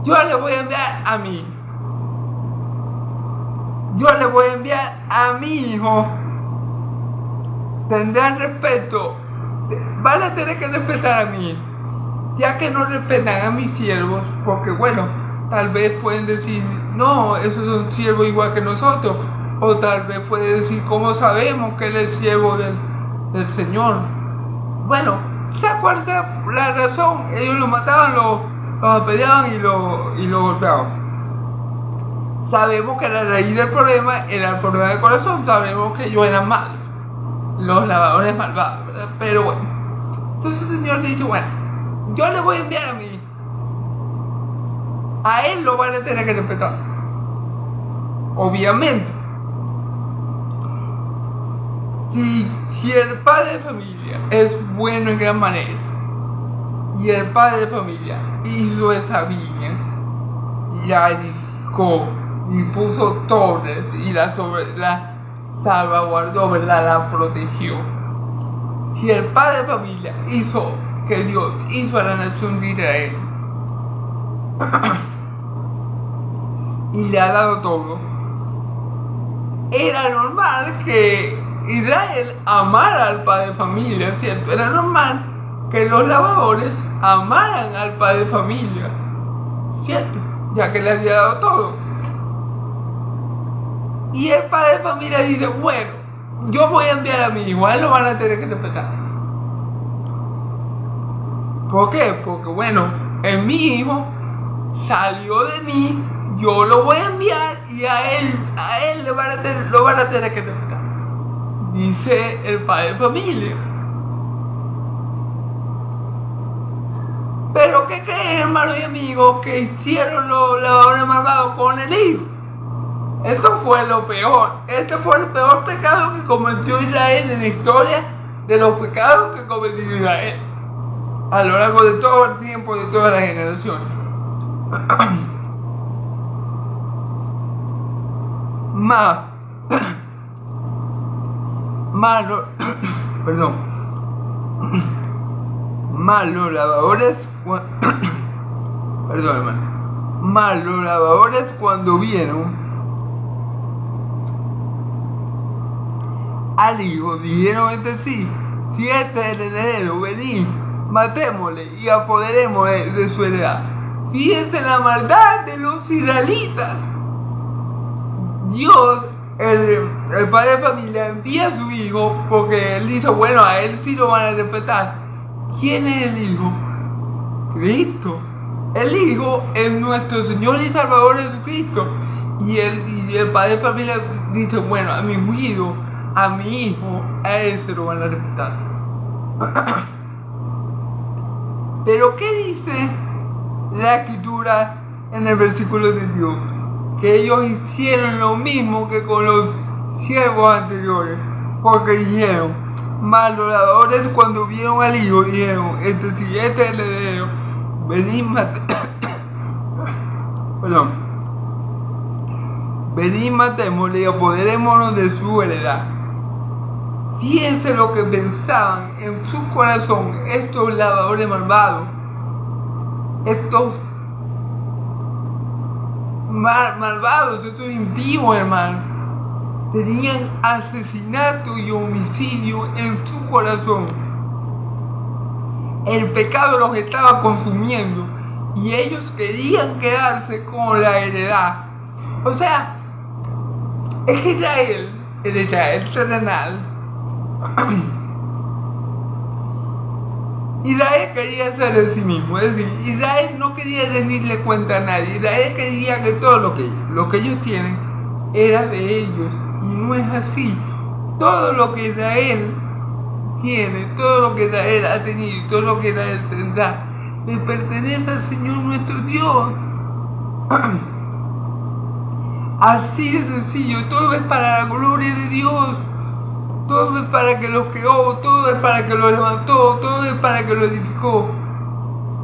[SPEAKER 1] Yo le voy a enviar a mí. Yo le voy a enviar a mi hijo. Tendrán respeto. Van a tener que respetar a mí. Ya que no respetan a mis siervos, porque bueno, tal vez pueden decir, no, esos son siervos igual que nosotros. O tal vez pueden decir, ¿cómo sabemos que él es siervo del Señor? Bueno, sea cual sea la razón, ellos lo mataban, lo apedreaban y lo golpeaban. Sabemos que la raíz del problema era el problema del corazón. Sabemos que ellos eran malos, los lavadores malvados, ¿verdad? Pero bueno, entonces el Señor dice, bueno, yo le voy a enviar a mí. A él lo van a tener que respetar. obviamente, si el padre de familia es bueno en gran manera y el padre de familia hizo esa viña, la edificó y puso torres y la salvaguardó, ¿verdad? La protegió. Si el padre de familia hizo que Dios hizo a la nación de Israel y le ha dado todo, era normal que Israel amara al padre de familia, ¿cierto? Era normal que los lavadores amaran al padre de familia, ¿cierto? Ya que le había dado todo. Y el padre de familia dice, bueno, yo voy a enviar a mi hijo, a él lo van a tener que respetar. ¿Por qué? Porque bueno, es mi hijo, salió de mí, yo lo voy a enviar y a él lo van a tener que respetar. Dice el padre de familia. Pero ¿qué creen, hermanos y amigos, que hicieron los lavadores malvados con el hijo? Esto fue lo peor. Este fue el peor pecado que cometió Israel en la historia de los pecados que cometió Israel a lo largo de todo el tiempo, de todas las generaciones. Los lavadores los lavadores cuando vieron al hijo dijeron entre sí, si este es el heredero, venid, matémosle y apoderemos de su heredad. Fíjense la maldad de los israelitas. Dios, el padre de familia, envía a su hijo porque él dice, bueno, a él sí lo van a respetar. ¿Quién es el hijo? Cristo. El hijo es nuestro Señor y Salvador Jesucristo. Y el padre de familia dice, bueno, a mi hijo, a él se lo van a respetar. Pero ¿qué dice la escritura en el versículo de Dios? Que ellos hicieron lo mismo que con los siervos anteriores, porque dijeron, mas los lavadores cuando vieron al hijo dijeron, si este es el heredero, venid matémosle y apoderémonos de su heredad. Fíjense lo que pensaban en su corazón estos lavadores malvados, estos malvados, estos impíos, hermano. Tenían asesinato y homicidio en su corazón. El pecado los estaba consumiendo y ellos querían quedarse con la heredad. O sea, es que el Israel terrenal, Israel quería ser de sí mismo, es decir, Israel no quería rendirle cuenta a nadie. Israel quería que todo lo que ellos tienen era de ellos, y no es así. Todo lo que Israel tiene, todo lo que Israel ha tenido, todo lo que Israel tendrá, le pertenece al Señor nuestro Dios. Así de sencillo, todo es para la gloria de Dios. Todo es para que lo creó, todo es para que lo levantó, todo es para que lo edificó.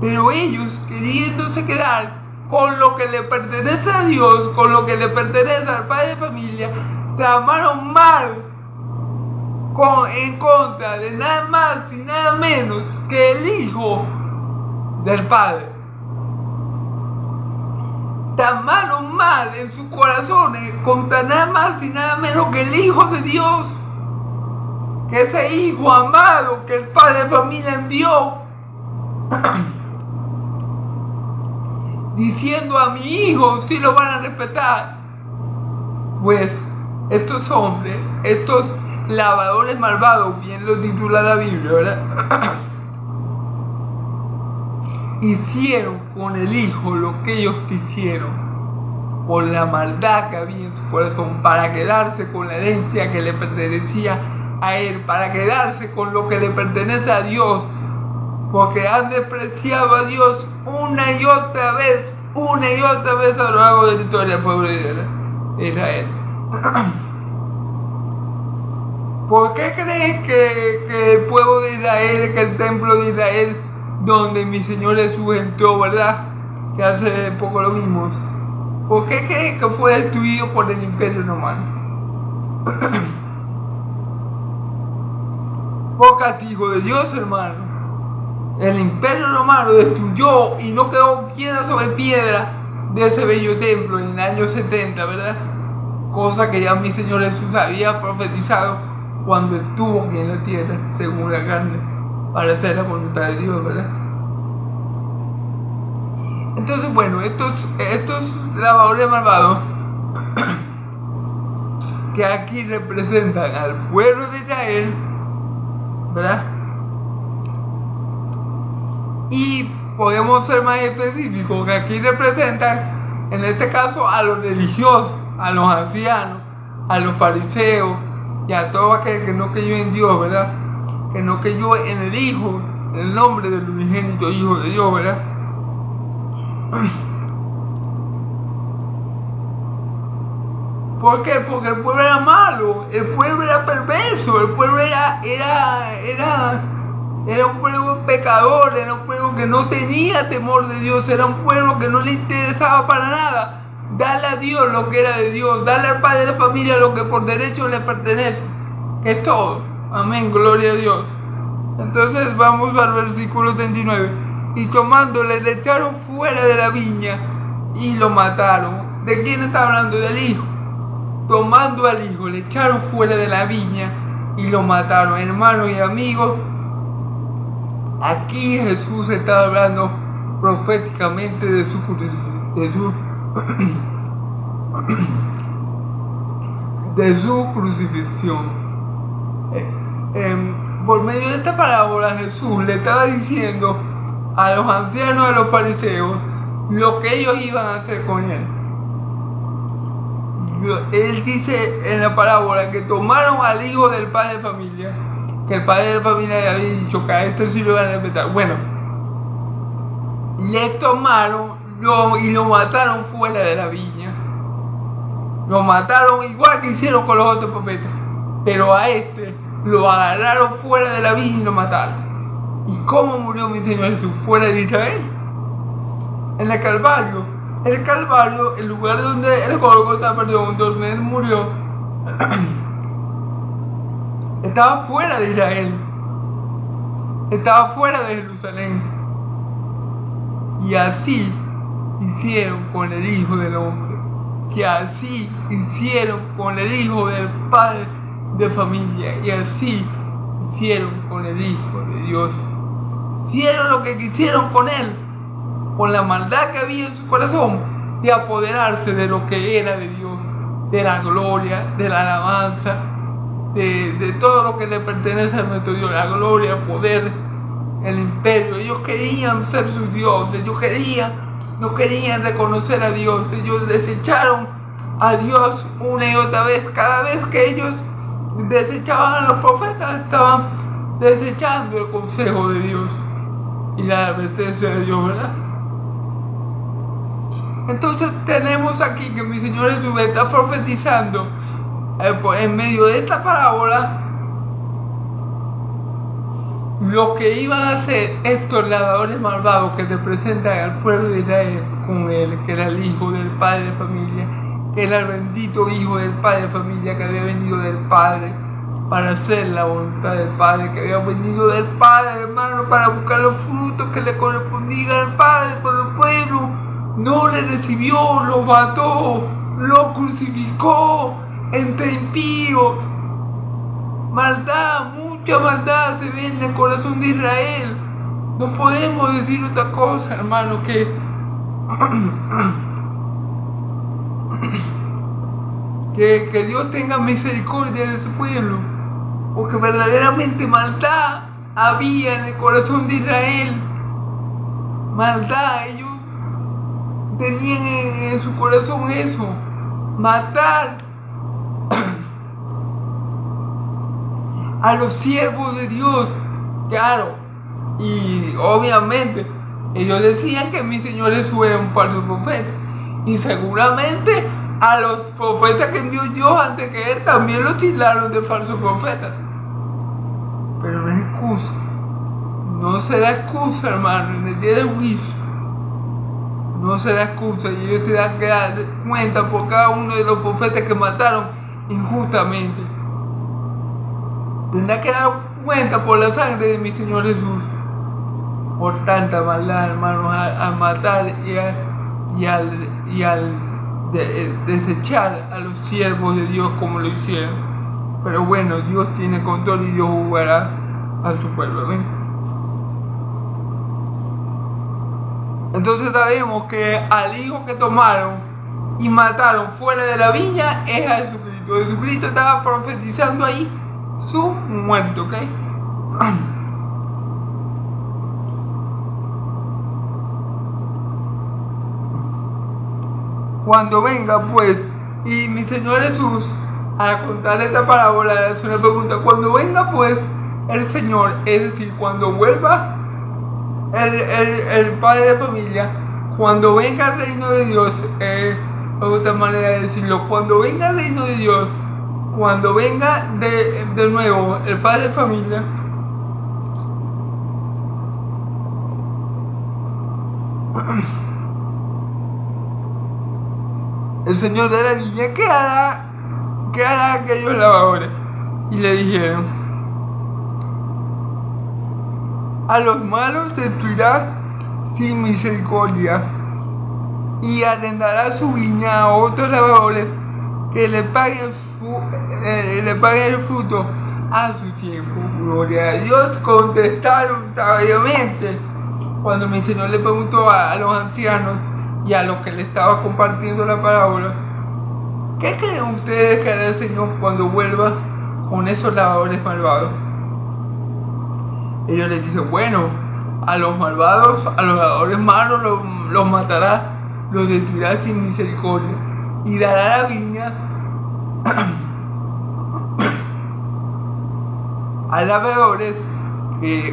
[SPEAKER 1] Pero ellos, queriéndose quedar con lo que le pertenece a Dios, con lo que le pertenece al padre de familia, tramaron mal en contra de nada más y nada menos que el hijo del padre. Tramaron mal en sus corazones contra nada más y nada menos que el hijo de Dios. Que ese hijo amado que el padre de familia envió, diciendo a mi hijo si lo van a respetar. Pues estos hombres, estos lavadores malvados, bien lo titula la Biblia, ¿verdad? Hicieron con el hijo lo que ellos quisieron, por la maldad que había en su corazón, para quedarse con la herencia que le pertenecía a él, para quedarse con lo que le pertenece a Dios, porque han despreciado a Dios una y otra vez a lo largo de la historia del pueblo de Israel. de Israel. ¿Por qué crees que el pueblo de Israel, que el templo de Israel, donde mi Señor Jesús entró, verdad? Que hace poco lo vimos. ¿Por qué crees que fue destruido por el Imperio Romano? Por castigo de Dios, hermano. El Imperio Romano destruyó y no quedó piedra sobre piedra de ese bello templo en el año 70, ¿verdad? Cosa que ya mi Señor Jesús había profetizado cuando estuvo aquí en la tierra, según la carne, para hacer la voluntad de Dios, ¿verdad? Entonces, bueno, estos lavadores malvados que aquí representan al pueblo de Israel, ¿verdad? Y podemos ser más específicos, que aquí representan, en este caso, a los religiosos, a los ancianos, a los fariseos y a todo aquel que no creyó en Dios, ¿verdad? Que no creyó en el Hijo, en el nombre del unigénito Hijo de Dios, ¿verdad? ¿Por qué? Porque el pueblo era malo, el pueblo era perverso, el pueblo era un pueblo pecador, era un pueblo que no tenía temor de Dios, era un pueblo que no le interesaba para nada darle a Dios lo que era de Dios, darle al padre de la familia lo que por derecho le pertenece, que es todo. Amén, gloria a Dios. Entonces vamos al versículo 39. Y tomándole le echaron fuera de la viña y lo mataron. ¿De quién está hablando? Del Hijo. Tomando al Hijo le echaron fuera de la viña y lo mataron. Hermanos y amigos, aquí Jesús está hablando proféticamente de su crucifixión. Por medio de esta parábola Jesús le estaba diciendo a los ancianos, a los fariseos, lo que ellos iban a hacer con él. Él dice en la parábola que tomaron al hijo del padre de familia, que el padre de familia le había dicho que a este sí lo iban a respetar. Bueno, le tomaron y lo mataron fuera de la viña. Lo mataron igual que hicieron con los otros profetas, pero a este lo agarraron fuera de la viña y lo mataron. ¿Y cómo murió mi Señor Jesús? Fuera de Israel, en el Calvario. El Calvario, el lugar donde el Gólgota, donde él murió, estaba fuera de Israel, estaba fuera de Jerusalén. Y así hicieron con el Hijo del Hombre, que así hicieron con el Hijo del Padre de familia, y así hicieron con el Hijo de Dios. Hicieron lo que quisieron con él, con la maldad que había en su corazón, de apoderarse de lo que era de Dios, de la gloria, de la alabanza, de todo lo que le pertenece a nuestro Dios, la gloria, el poder, el imperio. Ellos querían ser sus dioses, no querían reconocer a Dios. Ellos desecharon a Dios una y otra vez. Cada vez que ellos desechaban a los profetas, estaban desechando el consejo de Dios y la advertencia de Dios, ¿verdad? Entonces tenemos aquí que mi Señor Jesús está profetizando en medio de esta parábola lo que iban a hacer estos lavadores malvados que representan al pueblo de Israel con él, que era el Hijo del Padre de familia, que era el bendito Hijo del Padre de familia, que había venido del Padre para hacer la voluntad del Padre, que había venido del Padre, hermano, para buscar los frutos que le correspondían al Padre, pero el pueblo no le recibió, lo mató, lo crucificó entre impíos. Maldad, mucha maldad se ve en el corazón de Israel. No podemos decir otra cosa, hermano, que Dios tenga misericordia de ese pueblo, porque verdaderamente maldad había en el corazón de Israel. Maldad, ellos tenían en su corazón eso, matar a los siervos de Dios, claro. Y obviamente ellos decían que mi Señor Jesús era un falso profeta, y seguramente A los profetas que envió Dios antes que él también los tildaron de falsos profetas. Pero no es excusa. No será excusa, hermano, en el día del juicio. No será excusa y ellos tendrán que dar cuenta por cada uno de los profetas que mataron injustamente. Tendrán que dar cuenta por la sangre de mi Señor Jesús. Por tanta maldad, hermanos, al matar y al desechar a los siervos de Dios como lo hicieron. Pero bueno, Dios tiene control y Dios jugará a su pueblo. ¿Ven? Entonces sabemos que al hijo que tomaron y mataron fuera de la viña es a Jesucristo. Jesucristo estaba profetizando ahí su muerte, ¿ok? Cuando venga pues, y mi Señor Jesús, a contar esta parábola, le hace una pregunta: cuando venga pues el Señor, es decir, cuando vuelva el padre de familia, cuando venga el reino de Dios, otra manera de decirlo, cuando venga el reino de Dios, cuando venga de nuevo el padre de familia, el Señor de la viña, ¿qué hará aquellos labradores? Y le dijeron: a los malos destruirá sin misericordia y arrendará su viña a otros labradores que le paguen el fruto a su tiempo. Gloria a Dios. Contestaron sabiamente cuando mi Señor le preguntó a los ancianos y a los que le estaba compartiendo la parábola: ¿qué creen ustedes que hará el Señor cuando vuelva con esos labradores malvados? Ellos les dicen: bueno, a los malvados, a los labradores malos los matará, los destruirá sin misericordia y dará la viña a labradores que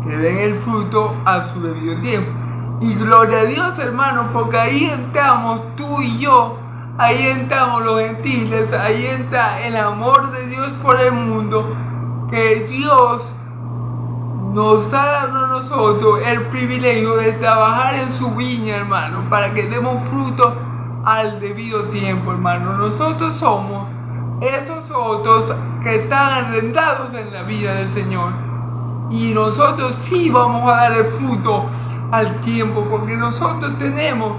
[SPEAKER 1] den el fruto a su debido tiempo. Y gloria a Dios, hermanos, porque ahí entramos tú y yo, ahí entramos los gentiles, ahí entra el amor de Dios por el mundo, que Dios nos ha dado a nosotros el privilegio de trabajar en su viña, hermano, para que demos fruto al debido tiempo, hermano. Nosotros somos esos otros que están arrendados en la vida del Señor. Y nosotros sí vamos a dar el fruto al tiempo, porque nosotros tenemos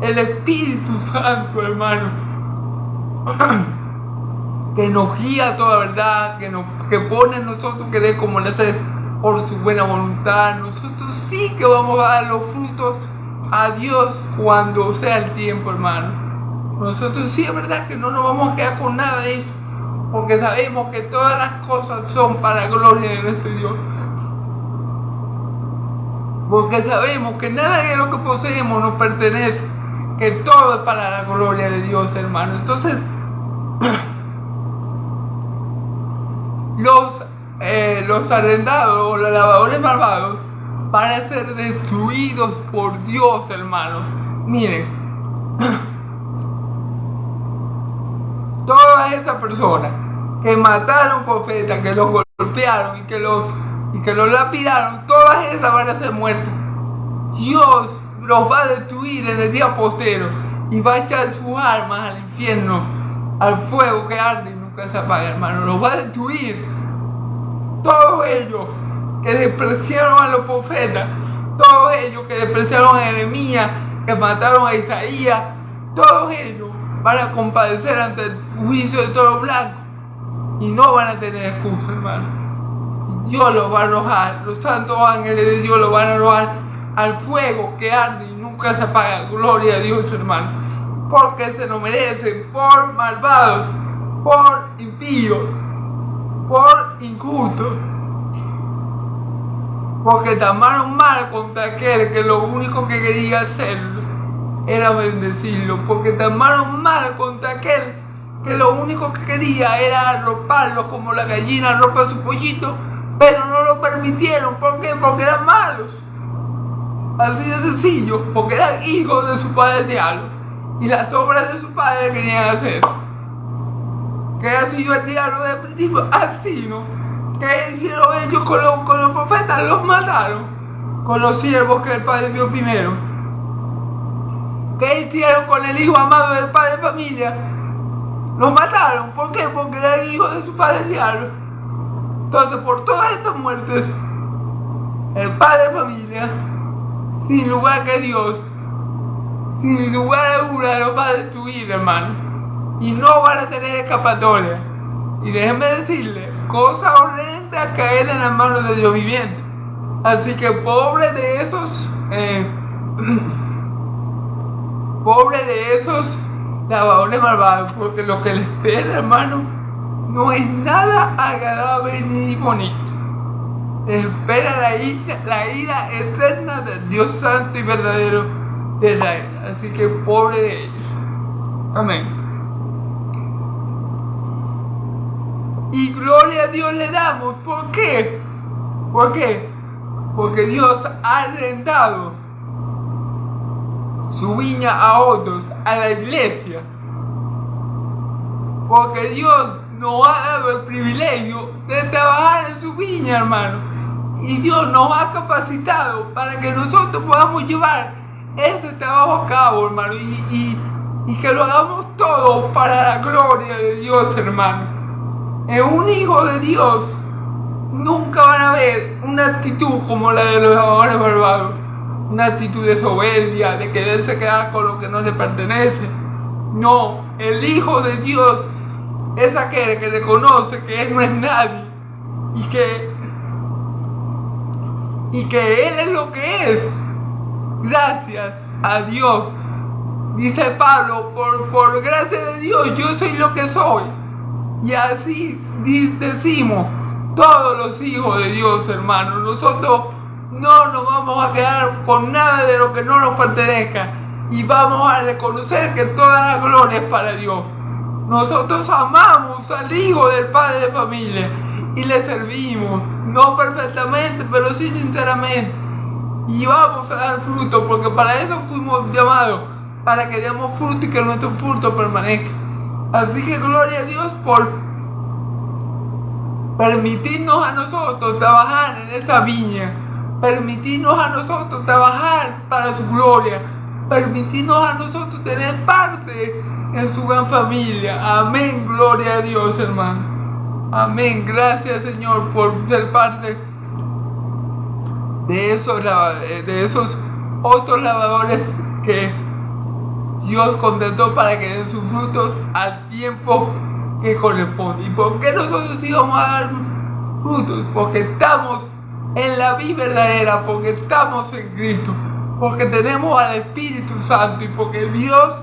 [SPEAKER 1] el Espíritu Santo, hermano, que nos guía a toda verdad, que pone en nosotros querer como nacer por su buena voluntad. Nosotros sí que vamos a dar los frutos a Dios cuando sea el tiempo, hermano. Nosotros sí es verdad que no nos vamos a quedar con nada de eso, porque sabemos que todas las cosas son para la gloria de nuestro Dios. Porque sabemos que nada de lo que poseemos nos pertenece, que todo es para la gloria de Dios, hermano. Entonces, los arrendados o los labradores malvados van a ser destruidos por Dios, hermano. Miren, todas estas personas que mataron profetas, que los golpearon y que los lapidaron, todas esas van a ser muertas. Dios los va a destruir en el día postero y va a echar sus almas al infierno, al fuego que arde y nunca se apaga, hermano. Los va a destruir. Todos ellos que despreciaron a los profetas, todos ellos que despreciaron a Jeremías, que mataron a Isaías, todos ellos van a compadecer ante el juicio de toro blanco y no van a tener excusa, hermano. Dios los va a arrojar, los santos ángeles de Dios los van a arrojar al fuego que arde y nunca se apaga. Gloria a Dios, hermano, porque se lo merecen por malvados, por impíos, por injustos, porque tramaron mal contra aquel que lo único que quería hacer era bendecirlo, porque tramaron mal contra aquel que lo único que quería era arroparlo como la gallina arropa a su pollito, pero no lo permitieron. ¿Por qué? Porque eran malos. Así de sencillo, porque eran hijos de su padre el diablo. Y las obras de su padre querían hacer. Que ha sido el diablo desde el principio, así, ¿no? ¿Qué hicieron ellos con los profetas? Los mataron. Con los siervos que el padre vio primero. ¿Qué hicieron con el hijo amado del padre de familia? Los mataron. ¿Por qué? Porque era el hijo de su padre el diablo. Entonces, por todas estas muertes, el padre de familia, sin lugar que Dios, sin lugar alguna, los va a destruir, hermano. Y no van a tener escapatoria. Y déjenme decirle, cosa horrenda caer en las manos de Dios viviente. Así que pobre de esos pobre de esos lavadores malvados, porque lo que les espera, hermano, no es nada agradable ni bonito. Les espera la ira eterna del Dios santo y verdadero de Israel. Así que pobre de ellos. Amén. Y gloria a Dios le damos. ¿Por qué? ¿Por qué? Porque Dios ha arrendado su viña a otros, a la iglesia. Porque Dios nos ha dado el privilegio de trabajar en su viña, hermano. Y Dios nos ha capacitado para que nosotros podamos llevar ese trabajo a cabo, hermano. Y que lo hagamos todo para la gloria de Dios, hermano. En un hijo de Dios nunca van a ver una actitud como la de los lavadores malvados, una actitud de soberbia, de quererse quedar con lo que no le pertenece. No, el hijo de Dios es aquel que reconoce que él no es nadie y que él es lo que es, gracias a Dios. Dice Pablo, por gracia de Dios yo soy lo que soy. Y así decimos todos los hijos de Dios, hermanos. Nosotros no nos vamos a quedar con nada de lo que no nos pertenezca. Y vamos a reconocer que toda la gloria es para Dios. Nosotros amamos al hijo del padre de familia y le servimos. No perfectamente, pero sí sinceramente. Y vamos a dar fruto, porque para eso fuimos llamados. Para que demos fruto y que nuestro fruto permanezca. Así que gloria a Dios por permitirnos a nosotros trabajar en esta viña, permitirnos a nosotros trabajar para su gloria, permitirnos a nosotros tener parte en su gran familia. Amén, gloria a Dios, hermano. Amén, gracias, Señor, por ser parte de esos otros lavadores que Dios contrató para que den sus frutos al tiempo que corresponde. ¿Y por qué nosotros íbamos a dar frutos? Porque estamos en la vida verdadera, porque estamos en Cristo, porque tenemos al Espíritu Santo y porque Dios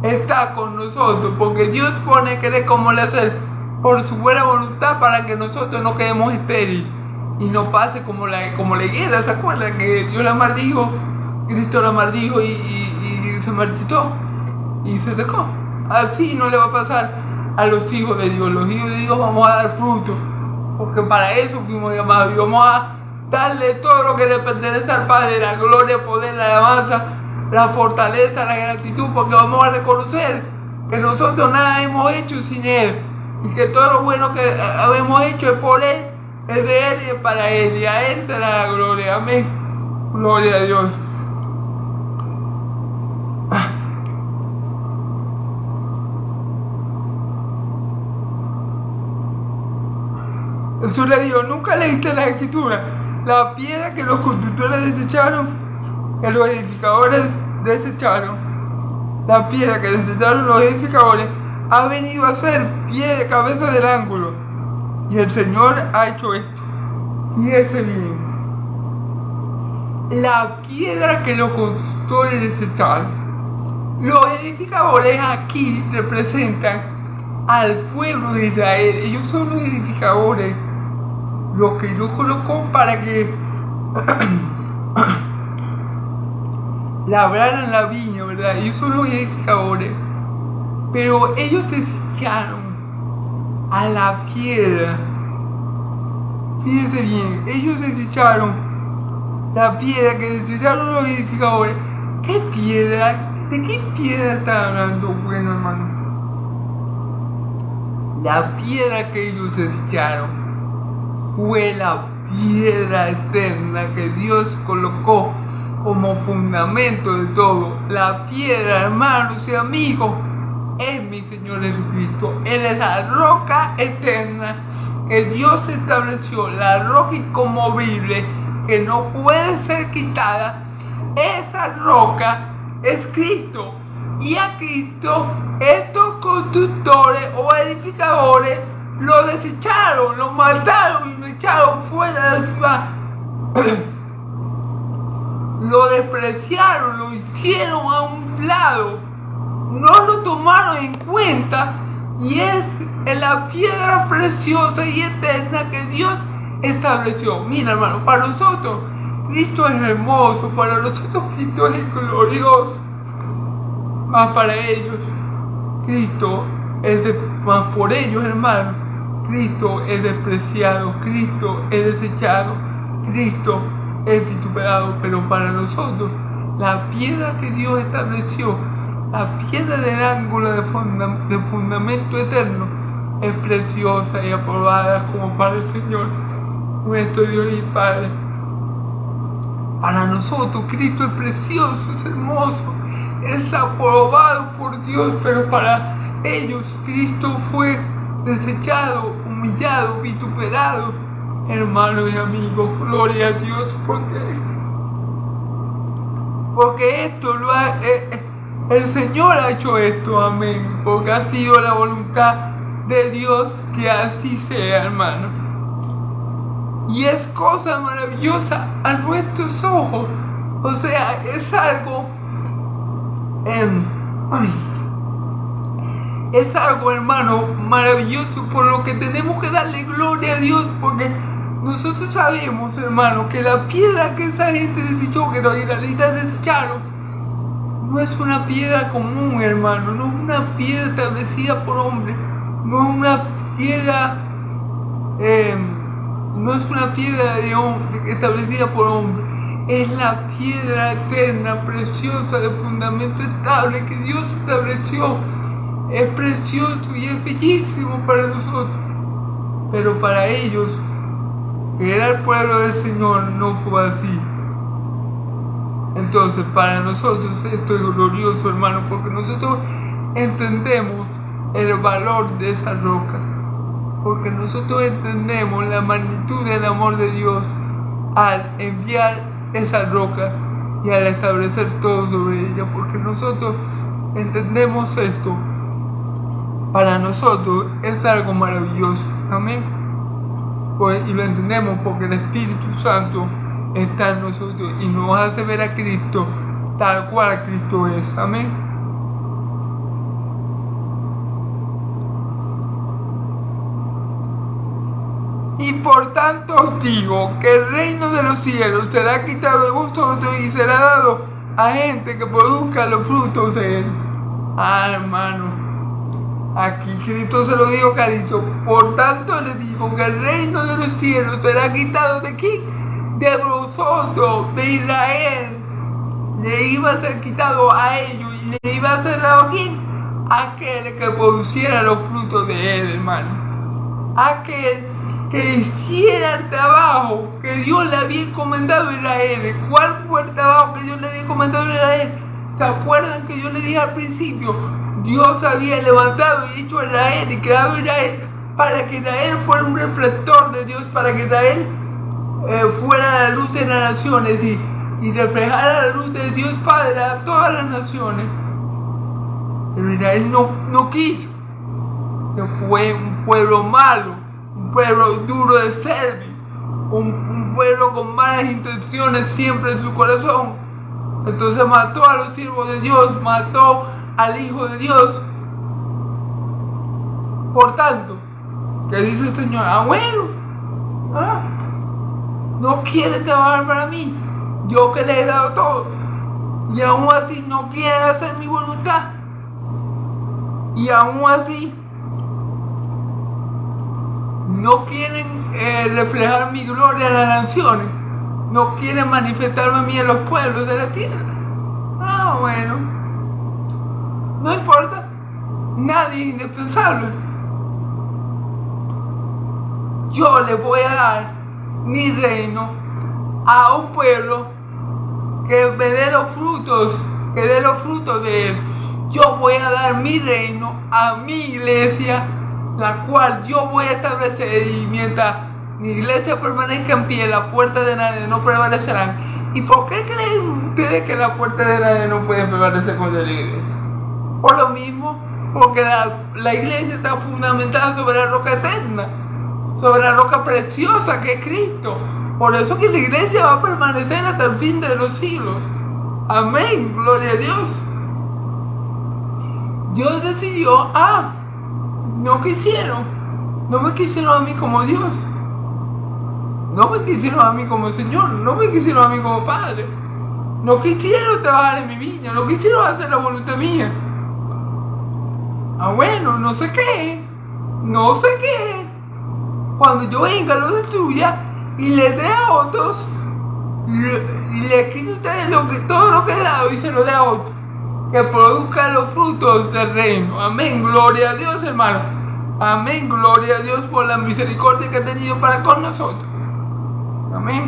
[SPEAKER 1] está con nosotros, porque Dios pone querer como le hacer por su buena voluntad para que nosotros no quedemos estériles y no pase como la higuera. ¿Se acuerdan que Dios la maldijo? Cristo la maldijo y se marchitó y se secó. Así no le va a pasar a los hijos de Dios. Los hijos de Dios vamos a dar fruto, porque para eso fuimos llamados, y vamos a darle todo lo que le pertenece al Padre: la gloria, el poder, la alabanza, la fortaleza, la gratitud, porque vamos a reconocer que nosotros nada hemos hecho sin Él, y que todo lo bueno que hemos hecho es por Él, es de Él y es para Él, y a Él será la gloria. Amén, gloria a Dios. Jesús le dijo: nunca leíste la escritura, la piedra que los constructores desecharon, que los edificadores desecharon, la piedra que desecharon los edificadores ha venido a ser pie de cabeza del ángulo, y el Señor ha hecho esto. Fíjese bien, la piedra que los constructores desecharon. Los edificadores aquí representan al pueblo de Israel. Ellos son los edificadores, los que Dios colocó para que labraran la viña, ¿verdad? Ellos son los edificadores, pero ellos desecharon a la piedra. Fíjense bien, ellos desecharon La piedra que desecharon los edificadores. ¿Qué piedra? ¿De qué piedra están hablando? Bueno, hermano, la piedra que ellos desecharon fue la piedra eterna que Dios colocó como fundamento de todo. La piedra, hermanos y amigos, es mi Señor Jesucristo. Él es la roca eterna que Dios estableció, la roca inconmovible que no puede ser quitada. Esa roca es Cristo. Y a Cristo estos constructores o edificadores lo desecharon, lo mataron y lo echaron fuera de la ciudad. Lo despreciaron, lo hicieron a un lado, no lo tomaron en cuenta, y es la piedra preciosa y eterna que Dios estableció. Mira, hermano, para nosotros Cristo es hermoso, para nosotros Cristo es glorioso, más para ellos Cristo más por ellos, hermano, Cristo es despreciado, Cristo es desechado, Cristo es vituperado. Pero para nosotros, la piedra que Dios estableció, la piedra del ángulo de fundamento eterno, es preciosa y aprobada como para el Señor, nuestro Dios y Padre. Para nosotros, Cristo es precioso, es hermoso, es aprobado por Dios, pero para ellos, Cristo fue desechado, humillado, vituperado. Hermanos y amigos, gloria a Dios, porque esto el Señor ha hecho esto, amén, porque ha sido la voluntad de Dios que así sea, hermano. Y es cosa maravillosa a nuestros ojos, o sea, es algo, hermano, maravilloso, por lo que tenemos que darle gloria a Dios, porque nosotros sabemos, hermano, que la piedra que esa gente desechó, que los israelitas desecharon, no es una piedra común, hermano, no es una piedra establecida por hombre, no es una piedra, establecida por hombre, es la piedra eterna, preciosa, de fundamento estable que Dios estableció. Es precioso y es bellísimo para nosotros, pero para ellos, que era el pueblo del Señor, no fue así. Entonces, para nosotros esto es glorioso, hermano, porque nosotros entendemos el valor de esa roca, porque nosotros entendemos la magnitud del amor de Dios al enviar esa roca y al establecer todo sobre ella, porque nosotros entendemos esto. Para nosotros es algo maravilloso, amén. Pues, y lo entendemos porque el Espíritu Santo está en nosotros y nos hace ver a Cristo tal cual Cristo es, amén. Y por tanto os digo que el reino de los cielos será quitado de vosotros y será dado a gente que produzca los frutos de él. Hermano, aquí Cristo se lo dijo clarito. Por tanto les digo que el reino de los cielos será quitado de aquí, de vosotros, de Israel. Le iba a ser quitado a ellos y le iba a ser dado a quién? Aquel que produciera los frutos de él, hermano. Aquel que hiciera el trabajo que Dios le había encomendado a Israel. ¿Cuál fue el trabajo que Dios le había encomendado a Israel? ¿Se acuerdan que yo les dije al principio? Dios había levantado y hecho a Israel y creado a Israel para que Israel fuera un reflector de Dios, para que Israel fuera la luz de las naciones y reflejara la luz de Dios Padre a todas las naciones. Pero Israel no quiso, que fue un pueblo malo, un pueblo duro de servir, un pueblo con malas intenciones siempre en su corazón. Entonces mató a los siervos de Dios, mató al Hijo de Dios. Por tanto, ¿qué dice el Señor? No quiere trabajar para mí, yo que le he dado todo, y aún así no quieren hacer mi voluntad, y aún así no quieren reflejar mi gloria a las naciones. no quiere manifestarme a mí en los pueblos de la tierra. Ah, bueno, no importa, nadie es indispensable. Yo le voy a dar mi reino a un pueblo que me dé los frutos, de él. Yo voy a dar mi reino a mi iglesia, la cual yo voy a establecer, y mientras mi iglesia permanezca en pie, las puertas de nadie no prevalecerán. ¿Y por qué creen ustedes que las puertas de nadie no pueden prevalecer contra la iglesia? Por lo mismo, porque la iglesia está fundamentada sobre la roca eterna, sobre la roca preciosa que es Cristo. Por eso que la iglesia va a permanecer hasta el fin de los siglos. Amén, gloria a Dios. Dios decidió, no me quisieron a mí como Dios, no me quisieron a mí como Señor, no me quisieron a mí como Padre, no quisieron trabajar en mi viña, no quisieron hacer la voluntad mía. Bueno, no sé qué, cuando yo venga lo destruya y le dé a otros, y le quite a ustedes todo lo que he dado y se lo dé a otros, que produzca los frutos del reino. Amén, gloria a Dios, hermano. Amén, gloria a Dios por la misericordia que ha tenido para con nosotros. Amén.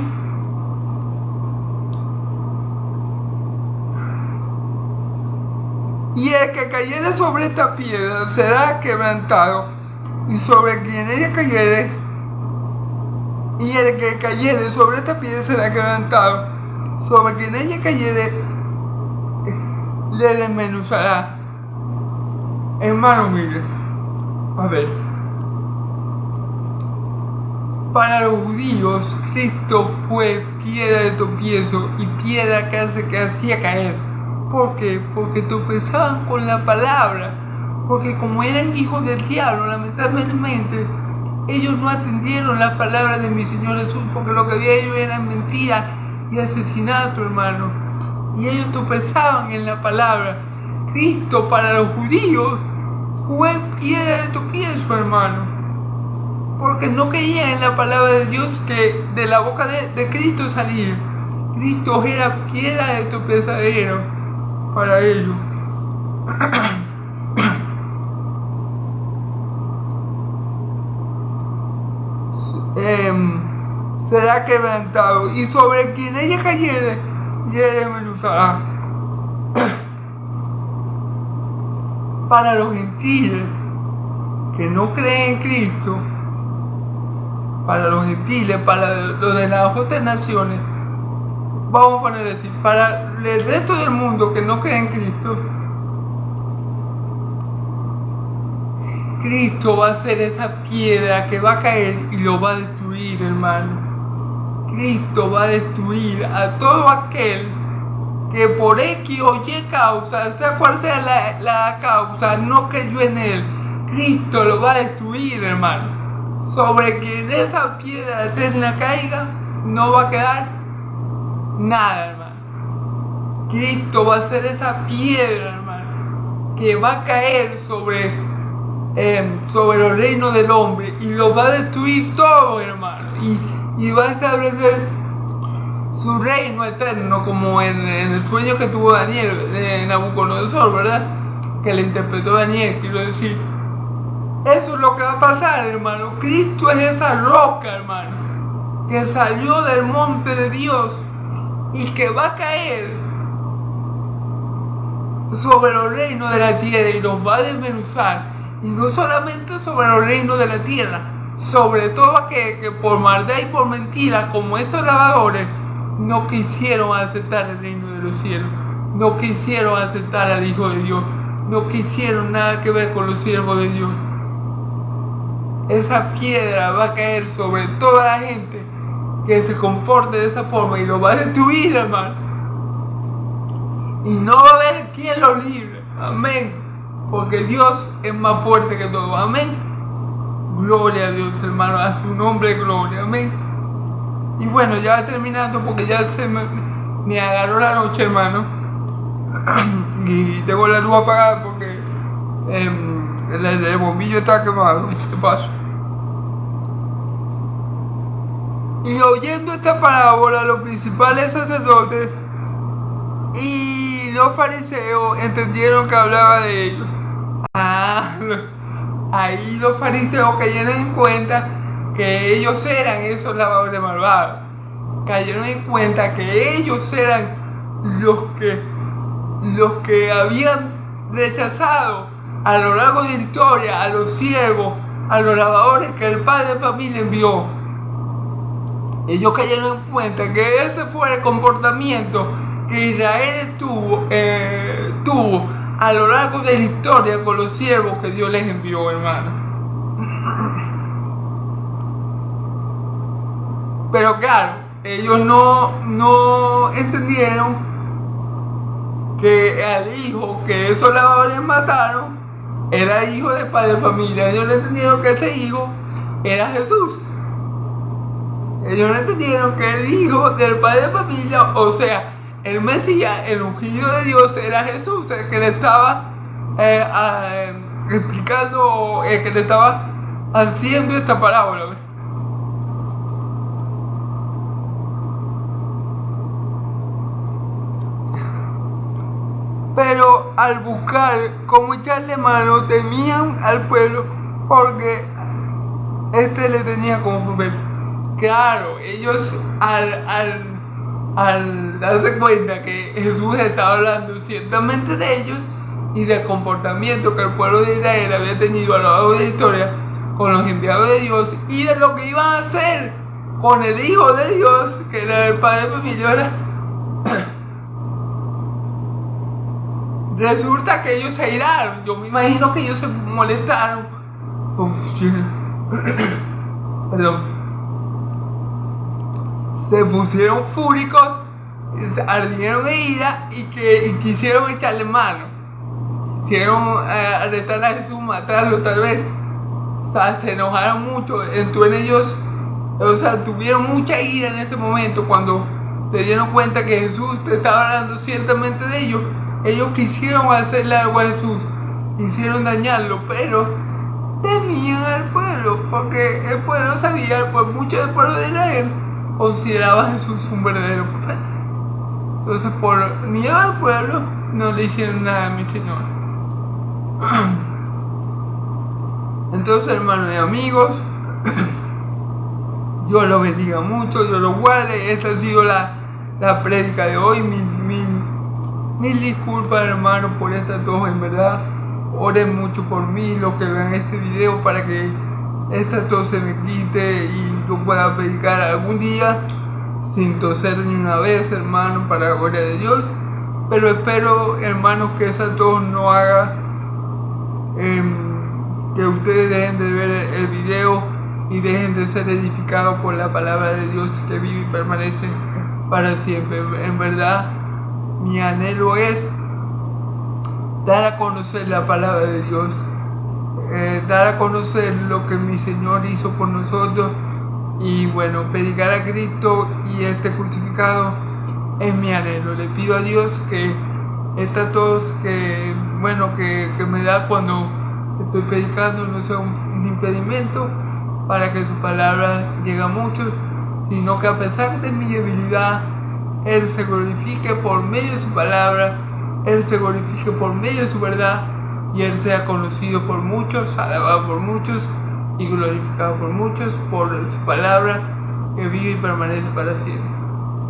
[SPEAKER 1] Y el que cayere sobre esta piedra será quebrantado, y sobre quien ella cayere, y el que cayere sobre esta piedra será quebrantado, sobre quien ella cayere le desmenuzará. Hermano, mire, a ver, para los judíos Cristo fue piedra de tropiezo y piedra que hacía caer. ¿Por qué? Porque tropezaban con la palabra, porque como eran hijos del diablo, lamentablemente ellos no atendieron la palabra de mi Señor Jesús, porque lo que había ellos era mentira y asesinato, hermano. Y ellos tropezaban en la palabra. Cristo para los judíos fue piedra de tropiezo, hermano, porque no creían en la palabra de Dios que de la boca de Cristo salía. Cristo era piedra de tropezadero para ellos. Será quebrantado, y sobre quien ella cayere le desmenuzará. Para los gentiles que no creen en Cristo, para los gentiles, para los de las otras naciones, vamos a poner así, para el resto del mundo que no cree en Cristo, Cristo va a ser esa piedra que va a caer y lo va a destruir, hermano. Cristo va a destruir a todo aquel que por X o Y causa, sea cual sea la causa, no creyó en él. Cristo lo va a destruir, hermano. Sobre quien esa piedra eterna caiga, no va a quedar nada, hermano. Cristo va a ser esa piedra, hermano, que va a caer sobre los reinos del hombre y lo va a destruir todo, hermano. Y va a establecer su reino eterno, como en el sueño que tuvo Daniel de Nabucodonosor, ¿verdad? Que le interpretó Daniel, quiero decir. Eso es lo que va a pasar, hermano. Cristo es esa roca, hermano, que salió del monte de Dios y que va a caer sobre los reinos de la tierra y los va a desmenuzar. Y no solamente sobre los reinos de la tierra, sobre todo aquel que por maldad y por mentira, como estos lavadores, no quisieron aceptar el reino de los cielos, no quisieron aceptar al Hijo de Dios, no quisieron nada que ver con los siervos de Dios. Esa piedra va a caer sobre toda la gente que se comporte de esa forma y lo va a destruir, hermano. Y no va a haber quien lo libre. Amén. Porque Dios es más fuerte que todo. Amén. Gloria a Dios, hermano. A su nombre, gloria. Amén. Y bueno, ya terminando, porque ya se me agarró la noche, hermano. Y tengo la luz apagada porque el bombillo está quemado. ¿Qué pasa? Y oyendo esta parábola, los principales sacerdotes y los fariseos entendieron que hablaba de ellos. Ahí los fariseos cayeron en cuenta que ellos eran esos lavadores malvados. Cayeron en cuenta que ellos eran los que habían rechazado a lo largo de la historia a los siervos, a los lavadores que el padre de familia envió. Ellos cayeron en cuenta que ese fue el comportamiento que Israel tuvo a lo largo de la historia con los siervos que Dios les envió, hermano. Pero claro, ellos no entendieron que al hijo que esos lavadores mataron era hijo del padre de familia. Ellos no entendieron que ese hijo era Jesús. Ellos no entendieron que el hijo del padre de familia, o sea, el Mesías, el ungido de Dios, era Jesús, el que le estaba explicando, el que le estaba haciendo esta parábola. Pero al buscar cómo echarle mano, temían al pueblo porque le tenía como papel. Claro, ellos al darse cuenta que Jesús estaba hablando ciertamente de ellos y del comportamiento que el pueblo de Israel había tenido a lo largo de la historia con los enviados de Dios y de lo que iban a hacer con el Hijo de Dios, que era el padre de familia, ¿verdad? Resulta que ellos se iraron. Yo me imagino que ellos se molestaron. Perdón. Se pusieron fúricos, ardieron de ira y quisieron echarle mano. Quisieron arrestar a Jesús, matarlo tal vez. O sea, se enojaron mucho. Entonces ellos, tuvieron mucha ira en ese momento cuando se dieron cuenta que Jesús estaba hablando ciertamente de ellos. Ellos quisieron hacerle algo a Jesús, quisieron dañarlo, pero temían al pueblo, porque el pueblo sabía, pues mucho del pueblo de Israel consideraba a Jesús un verdadero profeta. Entonces, por miedo al pueblo, no le hicieron nada a mi Señor. Entonces, hermanos y amigos, Dios los bendiga mucho, Dios los guarde. Esta ha sido la prédica de hoy. Mil disculpas, hermanos, por estas dos, en verdad. Oren mucho por mí, los que vean este video, para que esta tos se me quite y yo pueda predicar algún día sin toser ni una vez, hermanos, para la gloria de Dios. Pero espero, hermanos, que esa tos no haga que ustedes dejen de ver el video y dejen de ser edificados por la palabra de Dios que vive y permanece para siempre. En verdad, mi anhelo es dar a conocer la palabra de Dios, dar a conocer lo que mi Señor hizo por nosotros, y bueno, predicar a Cristo y este crucificado es mi anhelo. Le pido a Dios que esta tos que me da cuando estoy predicando no sea un impedimento para que su palabra llegue a muchos, sino que a pesar de mi debilidad, Él se glorifique por medio de su palabra, Él se glorifique por medio de su verdad, y Él sea conocido por muchos, alabado por muchos y glorificado por muchos por su palabra que vive y permanece para siempre.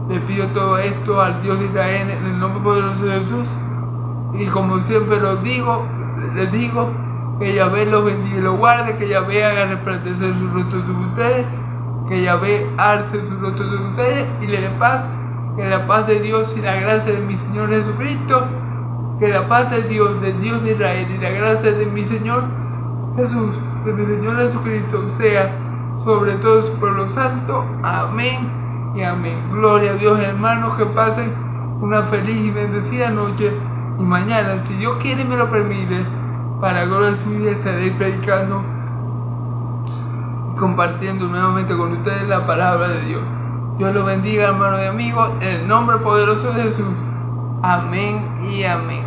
[SPEAKER 1] Le pido todo esto al Dios de Israel en el nombre poderoso de Jesús, y como siempre les digo, que Yahvé los bendiga y los guarde, que Yahvé haga resplandecer su rostro sobre ustedes, que Yahvé alce su rostro sobre ustedes y le dé paz. Que la paz de Dios y la gracia de mi Señor Jesucristo, que la paz de Dios de Israel y la gracia de mi Señor Jesús, de mi Señor Jesucristo, sea sobre todo su pueblo santo. Amén y amén. Gloria a Dios, hermanos, que pasen una feliz y bendecida noche, y mañana, si Dios quiere y me lo permite, para gloria suya, estaré predicando y compartiendo nuevamente con ustedes la palabra de Dios. Dios los bendiga, hermanos y amigos, en el nombre poderoso de Jesús. Amén y amén.